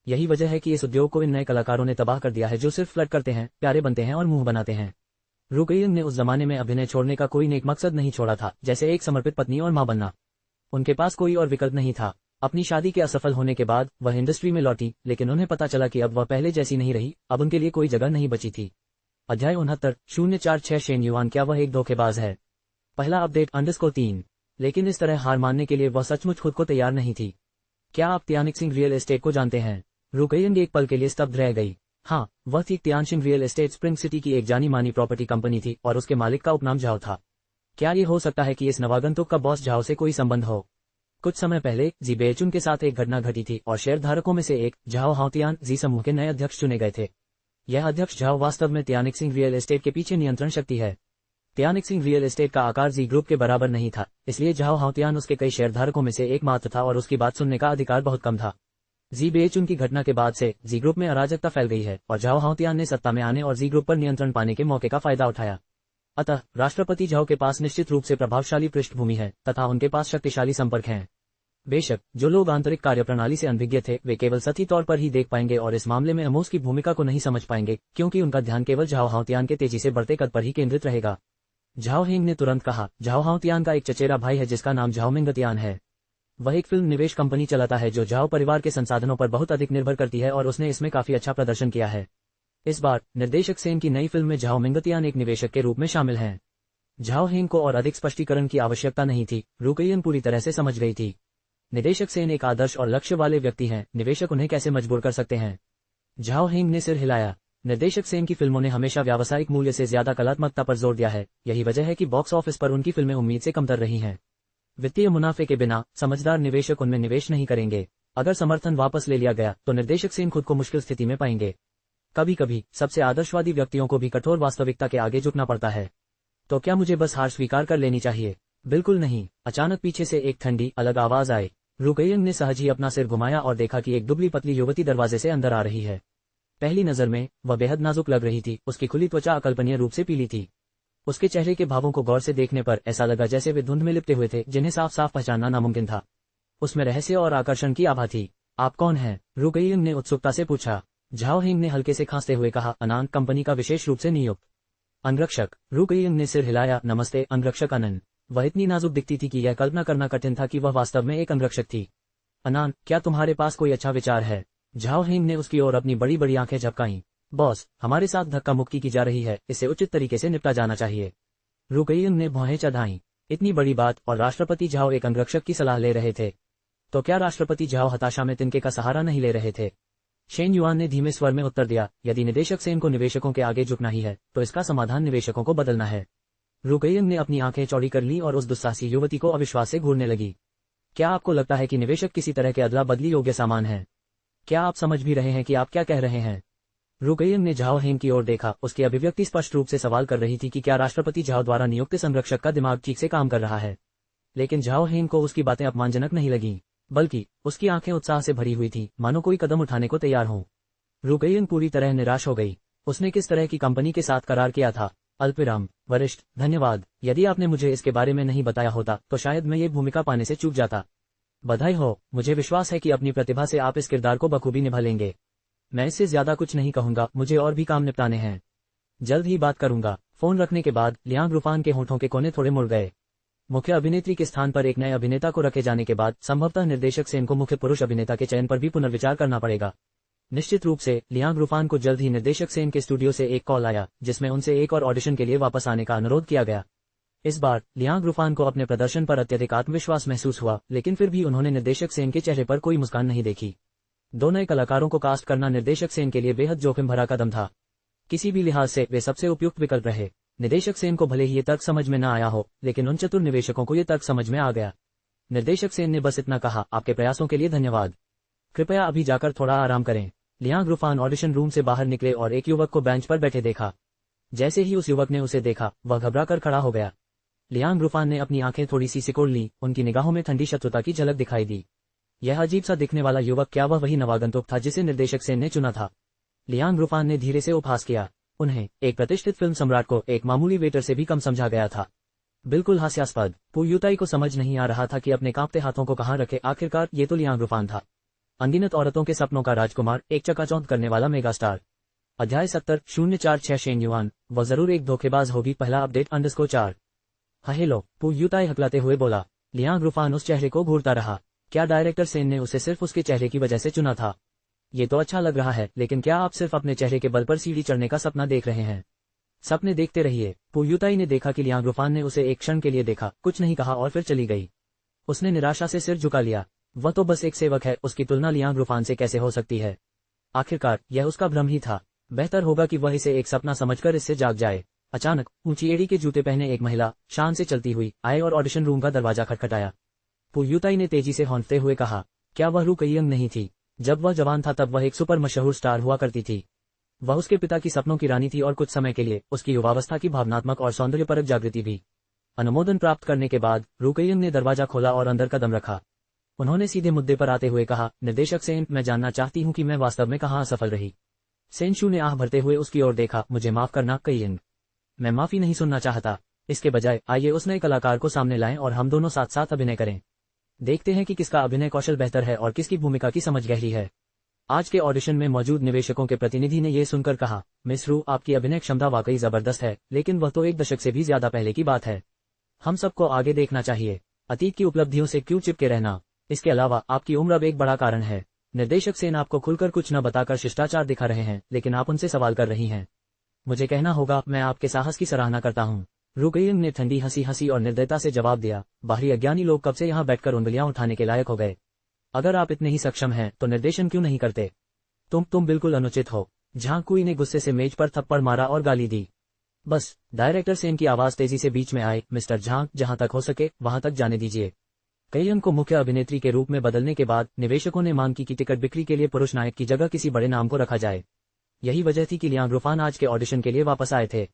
यही वजह है कि इस उद्योग को इन नए कलाकारों ने तबाह कर दिया है जो सिर्फ फ्लर्ट करते हैं, प्यारे बनते हैं और मुंह बनाते हैं। रुकयिंग ने उस जमाने में अभिनय छोड़ने का कोई नेक मकसद नहीं छोड़ा था, जैसे एक समर्पित पत्नी और मां बनना। उनके पास कोई और विकल्प नहीं था। अपनी शादी के असफल होने के बाद वह इंडस्ट्री में लौटी, लेकिन उन्हें पता चला कि अब वह पहले जैसी नहीं रही। अब उनके लिए कोई जगह नहीं बची थी। अध्याय 69-046 शेन युआन, क्या वह एक धोखेबाज है? पहला अपडेट _3। लेकिन इस तरह हार मानने के लिए वह सचमुच खुद को तैयार नहीं थी। क्या आप तियानशिंग रियल एस्टेट को जानते हैं? रुकयिंग एक पल के लिए स्तब्ध रह गई। हाँ, वह थी तियानशिंग रियल एस्टेट। स्प्रिंग सिटी की एक जानी मानी प्रॉपर्टी कंपनी थी और उसके मालिक का उपनाम झाओ था। क्या ये हो सकता है कि इस नवागंतुक का बॉस झाओ से कोई संबंध हो? कुछ समय पहले जी बेचुन के साथ एक घटना घटी थी और शेयरधारकों में से एक, झाओ हाओतियान जी समूह के नए अध्यक्ष चुने गए थे। यह अध्यक्ष झाओ वास्तव में तियानशिंग रियल एस्टेट के पीछे नियंत्रण शक्ति है। तियानिक्सिंग रियल एस्टेट का आकार जी ग्रुप के बराबर नहीं था, इसलिए झाओ हाओतियान उसके कई शेयरधारकों में से एकमात्र था और उसकी बात सुनने का अधिकार बहुत कम था। जी बेचुन की घटना के बाद से जी ग्रुप में अराजकता फैल गई है और झाओ हाओतियान ने सत्ता में आने और जी ग्रुप पर नियंत्रण पाने के मौके का फायदा उठाया। अतः राष्ट्रपति झाओ के पास निश्चित रूप से प्रभावशाली पृष्ठभूमि है तथा उनके पास शक्तिशाली संपर्क हैं। बेशक जो लोग आंतरिक कार्यप्रणाली से अनभिज्ञ थे वे केवल सतही तौर पर ही देख पाएंगे और इस मामले में अमोस की भूमिका को नहीं समझ पाएंगे, क्योंकि उनका ध्यान केवल झाओ हाओतियान के तेजी से बढ़ते कद पर ही केंद्रित रहेगा। झाओ हेंग ने तुरंत कहा, झाओ हाओतियान का एक चचेरा भाई है जिसका नाम झाओ मिंगतियान है। वह एक फिल्म निवेश कंपनी चलाता है जो झाओ परिवार के संसाधनों पर बहुत अधिक निर्भर करती है और उसने इसमें काफी अच्छा प्रदर्शन किया है। इस बार निर्देशक सेन की नई फिल्म में झाओ मिंगतियान एक निवेशक के रूप में शामिल हैं। झाओ हेंग को और अधिक स्पष्टीकरण की आवश्यकता नहीं थी, रुकयिन पूरी तरह से समझ गई थी। निदेशक सेन एक आदर्श और लक्ष्य वाले व्यक्ति हैं, निवेशक उन्हें कैसे मजबूर कर सकते हैं। झाओ हेंग ने सिर हिलाया। निर्देशक सेन की फिल्मों ने हमेशा व्यावसायिक मूल्य से ज्यादा कलात्मकता पर जोर दिया है, यही वजह है कि बॉक्स ऑफिस पर उनकी फिल्में उम्मीद से कमतर रही हैं। वित्तीय मुनाफे के बिना समझदार निवेशक उनमें निवेश नहीं करेंगे। अगर समर्थन वापस ले लिया गया तो निर्देशक सेन खुद को मुश्किल स्थिति में पाएंगे। कभी कभी सबसे आदर्शवादी व्यक्तियों को भी कठोर वास्तविकता के आगे झुकना पड़ता है। तो क्या मुझे बस हार स्वीकार कर लेनी चाहिए? बिल्कुल नहीं। अचानक पीछे से एक ठंडी अलग आवाज आई। रुकयिन ने सहज ही अपना सिर घुमाया और देखा कि एक दुबली पतली युवती दरवाजे से अंदर आ रही है। पहली नजर में वह बेहद नाजुक लग रही थी, उसकी खुली त्वचा अकल्पनीय रूप से पीली थी। उसके चेहरे के भावों को गौर से देखने पर ऐसा लगा जैसे वे धुंध में लिपटे हुए थे, जिन्हें साफ साफ पहचानना नामुमकिन था। उसमें रहस्य और आकर्षण की आभा थी। आप कौन हैं? रुकयिन ने उत्सुकता से पूछा। झाओ हेंग ने हल्के से खांसते हुए कहा, अनान कंपनी का विशेष रूप से नियुक्त अंगरक्षक। रुकयिन ने सिर हिलाया। नमस्ते अंगरक्षक अनन। वह इतनी नाजुक दिखती थी कि यह कल्पना करना कठिन था कि वह वास्तव में एक अंगरक्षक थी। अनान, क्या तुम्हारे पास कोई अच्छा विचार है? झाओ हेंग ने उसकी ओर अपनी बड़ी बड़ी आंखें झपकाईं। बॉस, हमारे साथ धक्का मुक्की की जा रही है, इससे उचित तरीके से निपटा जाना चाहिए। रुकयिन ने भौहें चढ़ाईं। इतनी बड़ी बात और राष्ट्रपति झाओ एक अंगरक्षक की सलाह ले रहे थे। तो क्या राष्ट्रपति झाओ हताशा में तिनके का सहारा नहीं ले रहे थे? शेन युआन ने धीमे स्वर में उत्तर दिया, यदि निदेशक सेन को निवेशकों के आगे झुकना ही है तो इसका समाधान निवेशकों को बदलना है। रुकयिन ने अपनी आंखें चौड़ी कर ली और उस दुस्साहसी युवती को अविश्वास से घूरने लगी। क्या आपको लगता है कि निवेशक किसी तरह के अदला बदली योग्य सामान है? क्या आप समझ भी रहे हैं कि आप क्या कह रहे हैं? रुकयिन ने झाओ हेंग की ओर देखा। उसकी अभिव्यक्ति स्पष्ट रूप से सवाल कर रही थी कि क्या राष्ट्रपति झाओ द्वारा नियुक्त संरक्षक का दिमाग ठीक से काम कर रहा है। लेकिन झाओ हेंग को उसकी बातें अपमानजनक नहीं लगीं, बल्कि उसकी आंखें उत्साह से भरी हुई थी, मानो कोई कदम उठाने को तैयार हो। रुकयिन पूरी तरह निराश हो गई। उसने किस तरह की कंपनी के साथ करार किया था? अल्पविराम। वरिष्ठ, धन्यवाद। यदि आपने मुझे इसके बारे में नहीं बताया होता तो शायद मैं ये भूमिका पाने से चूक जाता। बधाई हो, मुझे विश्वास है कि अपनी प्रतिभा से आप इस किरदार को बखूबी निभा लेंगे। मैं इससे ज्यादा कुछ नहीं कहूंगा, मुझे और भी काम निपटाने हैं। जल्द ही बात करूंगा। फोन रखने के बाद लियांग रुफान के होठों के कोने थोड़े मुड़ गए। मुख्य अभिनेत्री के स्थान पर एक नए अभिनेता को रखे जाने के बाद संभवतः निर्देशक सेन को मुख्य पुरुष अभिनेता के चयन पर भी पुनर्विचार करना पड़ेगा। निश्चित रूप से लियांग रुफान को जल्द ही निर्देशक सेन के स्टूडियो से एक कॉल आया, जिसमें उनसे एक और ऑडिशन के लिए वापस आने का अनुरोध किया गया। इस बार लियांग रुफान को अपने प्रदर्शन पर अत्यधिक आत्मविश्वास महसूस हुआ, लेकिन फिर भी उन्होंने निर्देशक सेन के चेहरे पर कोई मुस्कान नहीं देखी। दो नए कलाकारों को कास्ट करना निर्देशक सेन के लिए बेहद जोखिम भरा कदम था। किसी भी लिहाज से वे सबसे उपयुक्त विकल्प रहे। निर्देशक सेन को भले ही ये तर्क समझ में न आया हो, लेकिन उन चतुर निवेशकों को ये तर्क समझ में आ गया। निर्देशक सेन ने बस इतना कहा, आपके प्रयासों के लिए धन्यवाद। कृपया अभी जाकर थोड़ा आराम करें। लियांग रुफान ऑडिशन रूम से बाहर निकले और एक युवक को बेंच पर बैठे देखा। जैसे ही उस युवक ने उसे देखा, वह घबराकर खड़ा हो गया। लियांग रुफान ने अपनी आंखें थोड़ी सी सिकोड़ ली, उनकी निगाहों में ठंडी शत्रुता की झलक दिखाई दी। यह अजीब सा दिखने वाला युवक, क्या वह वही नवागंतुक था जिसे निर्देशक सेन ने चुना था? लियांग रुफान ने धीरे से उपहास किया। उन्हें एक प्रतिष्ठित फिल्म सम्राट को एक मामूली वेटर से भी कम समझा गया था। बिल्कुल हास्यास्पद। पुयुताई को समझ नहीं आ रहा था कि अपने कांपते हाथों को कहां रखे। आखिरकार ये तो लियांग रुफान था, अनगिनत औरतों के सपनों का राजकुमार, एक चकाचौंध करने वाला मेगास्टार। अध्याय 70-046 शेन युआन, वह जरूर एक धोखेबाज होगी। पहला अपडेट _4। हेलो, पुयुताई हकलाते हुए बोला। लियांग रुफान उस चेहरे को घूरता रहा। क्या डायरेक्टर सेन ने उसे सिर्फ उसके चेहरे की वजह से चुना था? ये तो अच्छा लग रहा है, लेकिन क्या आप सिर्फ अपने चेहरे के बल पर सीढ़ी चढ़ने का सपना देख रहे हैं? सपने देखते रहिए। पुयुताई ने देखा कि लियांग रुफान ने उसे एक क्षण के लिए देखा, कुछ नहीं कहा और फिर चली गई। उसने निराशा से सिर झुका लिया। वह तो बस एक सेवक है, उसकी तुलना लियांग रुफान से कैसे हो सकती है? आखिरकार यह उसका भ्रम ही था। बेहतर होगा कि वह इसे एक सपना समझकर इससे जाग जाए। अचानक ऊंची एड़ी के जूते पहने एक महिला शान से चलती हुई आए और ऑडिशन रूम का दरवाजा खटखटाया। पुयुताई ने तेजी से हौंकते हुए कहा, क्या वह रुकयिन नहीं थी? जब वह जवान था तब वह एक सुपर मशहूर स्टार हुआ करती थी। वह उसके पिता की सपनों की रानी थी और कुछ समय के लिए उसकी युवावस्था की भावनात्मक और सौंदर्यपरक जागृति भी। अनुमोदन प्राप्त करने के बाद रुकयिंग ने दरवाजा खोला और अंदर कदम रखा। उन्होंने सीधे मुद्दे पर आते हुए कहा, निर्देशक सेन, मैं जानना चाहती हूं कि मैं वास्तव में कहाँ असफल रही। सेनशू ने आह भरते हुए उसकी ओर देखा, मुझे माफ करना कयिंग, मैं माफी नहीं सुनना चाहता। इसके बजाय आइए उस नए कलाकार को सामने लाएं और हम दोनों साथ साथ अभिनय करें। देखते हैं कि किसका अभिनय कौशल बेहतर है और किसकी भूमिका की समझ गहरी है। आज के ऑडिशन में मौजूद निवेशकों के प्रतिनिधि ने यह सुनकर कहा, मिस रू, आपकी अभिनय क्षमता वाकई जबरदस्त है, लेकिन वह तो 1 दशक से भी ज्यादा पहले की बात है। हम सबको आगे देखना चाहिए, अतीत की उपलब्धियों से क्यों चिपके रहना। इसके अलावा आपकी उम्र अब एक बड़ा कारण है। निर्देशक सेन आपको खुलकर कुछ न बताकर शिष्टाचार दिखा रहे हैं, लेकिन आप उनसे सवाल कर रही हैं। मुझे कहना होगा, मैं आपके साहस की सराहना करता हूँ। रुकयिंग ने ठंडी हंसी हंसी और निर्दयता से जवाब दिया, बाहरी अज्ञानी लोग कब से यहाँ बैठकर उंगलियां उठाने के लायक हो गए। अगर आप इतने ही सक्षम हैं तो निर्देशन क्यों नहीं करते। तुम बिल्कुल अनुचित हो। झांग कुई ने गुस्से से मेज पर थप्पड़ मारा और गाली दी। बस, डायरेक्टर सेन की आवाज तेजी से बीच में आए, मिस्टर झांग, जहां तक हो सके वहां तक जाने दीजिए। कयिंग को मुख्य अभिनेत्री के रूप में बदलने के बाद निवेशकों ने मांग की कि टिकट बिक्री के लिए पुरुष नायक की जगह किसी बड़े नाम को रखा जाए। यही वजह थी कि लियांग रूफान आज के ऑडिशन के लिए वापस आए थे।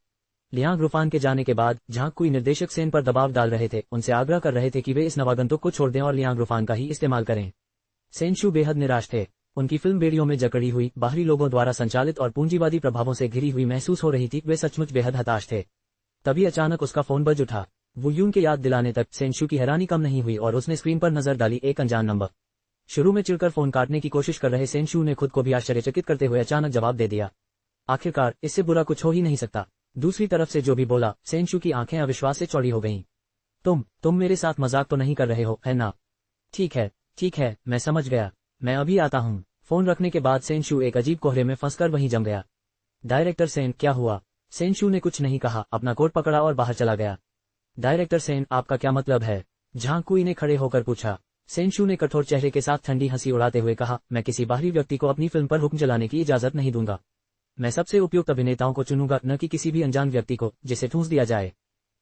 लियांग रूफान के जाने के बाद झांग कुई निर्देशक सेन पर दबाव डाल रहे थे, उनसे आग्रह कर रहे थे कि वे इस नवागंतुक को छोड़ दें और लियांग रूफान का ही इस्तेमाल करें। सेनशू बेहद निराश थे। उनकी फिल्म बेड़ियों में जकड़ी हुई, बाहरी लोगों द्वारा संचालित और पूंजीवादी प्रभावों से घिरी हुई महसूस हो रही थी। वे सचमुच बेहद हताश थे। तभी अचानक उसका फोन बज उठा। वू यून के याद दिलाने तक सेनशू की हैरानी कम नहीं हुई और उसने स्क्रीन पर नजर डाली, एक अनजान नंबर। शुरू में चिढ़कर फोन काटने की कोशिश कर रहे सेनशू ने खुद को भी आश्चर्यचकित करते हुए अचानक जवाब दे दिया। आखिरकार इससे बुरा कुछ हो ही नहीं सकता। दूसरी तरफ से जो भी बोला, सेनशू की आंखें अविश्वास से चौड़ी हो गईं। तुम मेरे साथ मजाक तो नहीं कर रहे हो, है ना? ठीक है, मैं समझ गया, मैं अभी आता हूँ। फोन रखने के बाद सेनशू एक अजीब कोहरे में फंसकर वहीं जम गया। डायरेक्टर सेन, क्या हुआ? सेनशू ने कुछ नहीं कहा, अपना कोट पकड़ा और बाहर चला गया। डायरेक्टर सेन, आपका क्या मतलब है? झांग कुई ने खड़े होकर पूछा। सेनशू ने कठोर चेहरे के साथ ठंडी हंसी उड़ाते हुए कहा, मैं किसी बाहरी व्यक्ति को अपनी फिल्म पर हुक्म चलाने की इजाजत नहीं दूंगा। मैं सबसे उपयुक्त अभिनेताओं को चुनूंगा, न कि किसी भी अनजान व्यक्ति को जिसे ठूंस दिया जाए।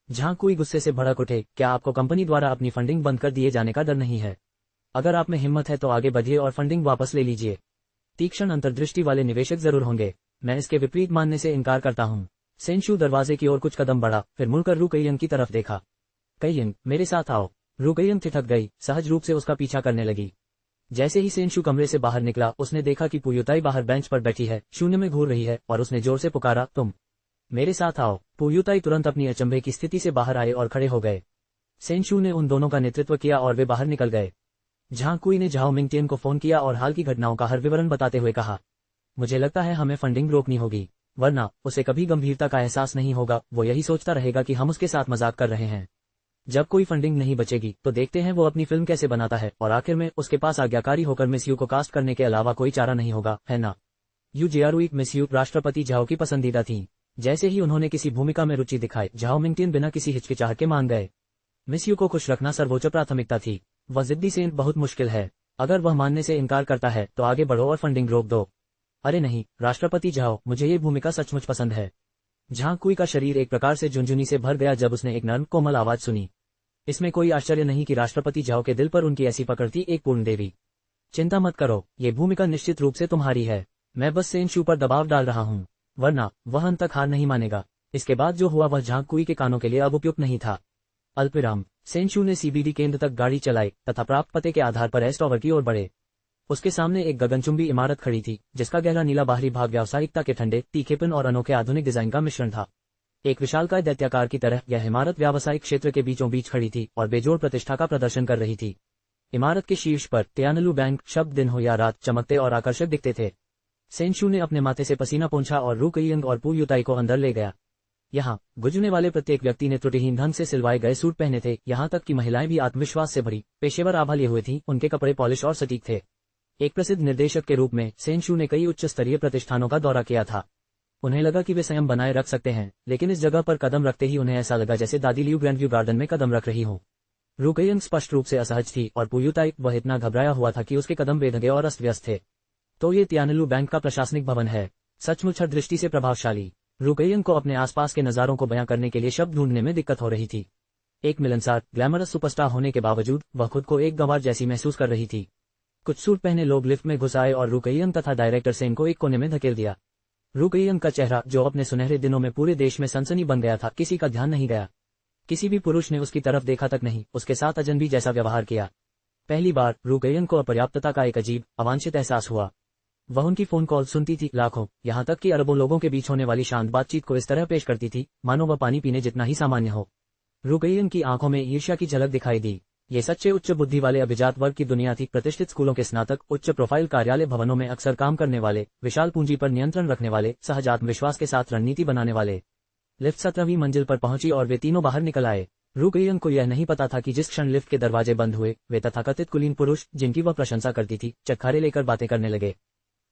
झांग कुई गुस्से से भड़क उठे, क्या आपको कंपनी द्वारा अपनी फंडिंग बंद कर दिए जाने का डर नहीं है? अगर आप में हिम्मत है तो आगे बढ़िए और फंडिंग वापस ले लीजिए। तीक्ष्ण अंतर्दृष्टि वाले निवेशक जरूर होंगे, मैं इसके विपरीत मानने से इनकार करता हूँ। सेनशू दरवाजे की ओर कुछ कदम बढ़ा, फिर मुड़कर रुकयिंग की तरफ देखा। कयिंग, मेरे साथ आओ। रुकयिंग ठिठक गई, सहज रूप से उसका पीछा करने लगी। जैसे ही सेनशू कमरे से बाहर निकला, उसने देखा कि पुयुताई बाहर बेंच पर बैठी है, शून्य में घूर रही है और उसने जोर से पुकारा, तुम मेरे साथ आओ। पुयुताई तुरंत अपनी अचंभे की स्थिति से बाहर आए और खड़े हो गए। सेनशू ने उन दोनों का नेतृत्व किया और वे बाहर निकल गए। झांग कुई ने झाओ मिंगटियन को फोन किया और हाल की घटनाओं का हर विवरण बताते हुए कहा, मुझे लगता है हमें फंडिंग रोकनी होगी, वरना उसे कभी गंभीरता का एहसास नहीं होगा। वो यही सोचता रहेगा कि हम उसके साथ मजाक कर रहे हैं। जब कोई फंडिंग नहीं बचेगी तो देखते हैं वो अपनी फिल्म कैसे बनाता है और आखिर में उसके पास आज्ञाकारी होकर मिस यू को कास्ट करने के अलावा कोई चारा नहीं होगा, है ना? यू जेआरुई मिस यू राष्ट्रपति झाओ की पसंदीदा थी। जैसे ही उन्होंने किसी भूमिका में रुचि दिखाई, झाओ मिंगटियन बिना किसी हिचकिचाहट के मान गए। मिस यू को खुश रखना सर्वोच्च प्राथमिकता थी। वह जिद्दी सेन बहुत मुश्किल है। अगर वह मानने से इनकार करता है तो आगे बढ़ो और फंडिंग रोक दो। अरे नहीं, राष्ट्रपति झाओ, मुझे ये भूमिका सचमुच पसंद है। झांग कुई का शरीर एक प्रकार से झुंझुनी से भर गया जब उसने एक नर्म कोमल आवाज सुनी। इसमें कोई आश्चर्य नहीं कि राष्ट्रपति झाओ के दिल पर उनकी ऐसी पकड़ थी, एक पूर्ण देवी। चिंता मत करो, ये भूमिका निश्चित रूप से तुम्हारी है। मैं बस सेनशू पर दबाव डाल रहा हूँ, वरना वह अंत तक हार नहीं मानेगा। इसके बाद जो हुआ वह झांग कुई के कानों के लिए अब उपयुक्त नहीं था। अल्पविराम। सेनशू ने सीबीडी केंद्र तक गाड़ी चलाई तथा प्राप्त पते के आधार पर एस टावर की ओर बढ़े। उसके सामने एक गगनचुंबी इमारत खड़ी थी, जिसका गहरा नीला बाहरी भाग व्यावसायिकता के ठंडे, तीखेपन और अनोखे आधुनिक डिजाइन का मिश्रण था। एक विशालकाय दैत्याकार की तरह यह इमारत व्यावसायिक क्षेत्र के बीचों बीच खड़ी थी और बेजोड़ प्रतिष्ठा का प्रदर्शन कर रही थी। इमारत के शीर्ष पर तियानलू बैंक शब्द दिन हो या रात चमकते और आकर्षक दिखते थे। सेनशू ने अपने माथे से पसीना पोंछा और रुकयिंग और पुयुताई को अंदर ले गया। यहाँ गुजरने वाले प्रत्येक व्यक्ति ने त्रुटिहीन ढंग से सिलवाए गए सूट पहने थे, यहाँ तक कि महिलाएं भी आत्मविश्वास से भरी पेशेवर आभा लिए हुए थीं। उनके कपड़े पॉलिश और सटीक थे। एक प्रसिद्ध निर्देशक के रूप में सेनशू ने कई उच्च स्तरीय प्रतिष्ठानों का दौरा किया था। उन्हें लगा कि वे संयम बनाए रख सकते हैं, लेकिन इस जगह पर कदम रखते ही उन्हें ऐसा लगा जैसे दादी लियू ग्रैंडव्यू गार्डन में कदम रख रही हो। रुकयिंग स्पष्ट रूप से असहज थी और पुयुताई वह इतना घबराया हुआ था कि उसके कदम बेढंगे और अस्त व्यस्त थे। तो ये तियानलू बैंक का प्रशासनिक भवन है, सचमुच हर दृष्टि से प्रभावशाली। रुकयिंग को अपने आसपास के नजारों को बयां करने के लिए शब्द ढूंढने में दिक्कत हो रही थी। एक मिलनसार ग्लैमरस सुपरस्टार होने के बावजूद वह खुद को एक गंवार जैसी महसूस कर रही थी। कुछ सूट पहने लोग लिफ्ट में घुस आए और रुकयिंग तथा डायरेक्टर सेन को एक कोने में धकेल दिया। रुकयंग का चेहरा, जो अपने सुनहरे दिनों में पूरे देश में सनसनी बन गया था, किसी का ध्यान नहीं गया। किसी भी पुरुष ने उसकी तरफ देखा तक नहीं, उसके साथ अजनबी जैसा व्यवहार किया। पहली बार रुकयंग को अपर्याप्तता का एक अजीब, अवांछित एहसास हुआ। वह उनकी फोन कॉल सुनती थी, लाखों, यहाँ तक कि अरबों लोगों के बीच होने वाली शांत बातचीत को इस तरह पेश करती थी मानो वह पानी पीने जितना ही सामान्य हो। रुकयंग की आंखों में ईर्ष्या की झलक दिखाई दी। ये सच्चे उच्च बुद्धि वाले अभिजात वर्ग की दुनिया थी, प्रतिष्ठित स्कूलों के स्नातक, उच्च प्रोफाइल कार्यालय भवनों में अक्सर काम करने वाले, विशाल पूंजी पर नियंत्रण रखने वाले, सहज आत्मविश्वास के साथ रणनीति बनाने वाले। लिफ्ट 17वीं मंजिल पर पहुंची और वे तीनों बाहर निकल आए। रुकयंग को यह नहीं पता था कि जिस क्षण लिफ्ट के दरवाजे बंद हुए, वे तथाकथित कुलीन पुरुष, जिनकी वह प्रशंसा करती थी, चटखारे लेकर बातें करने लगे।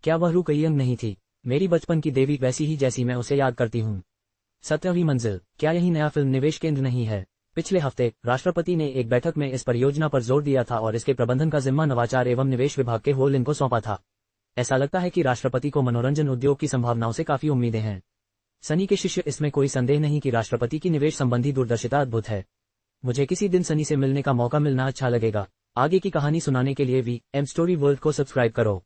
क्या वह रुकयंग नहीं थी? मेरी बचपन की देवी, वैसी ही जैसी मैं उसे याद करती हूँ। 17वीं मंजिल, क्या यही नया फिल्म निवेश केंद्र नहीं है? पिछले हफ्ते राष्ट्रपति ने एक बैठक में इस परियोजना पर जोर दिया था और इसके प्रबंधन का जिम्मा नवाचार एवं निवेश विभाग के हो लिन को सौंपा था। ऐसा लगता है कि राष्ट्रपति को मनोरंजन उद्योग की संभावनाओं से काफी उम्मीदें हैं। सनी के शिष्य, इसमें कोई संदेह नहीं कि राष्ट्रपति की निवेश संबंधी दूरदर्शिता अद्भुत है। मुझे किसी दिन सनी से मिलने का मौका मिलना अच्छा लगेगा। आगे की कहानी सुनाने के लिए VM स्टोरी वर्ल्ड को सब्सक्राइब करो।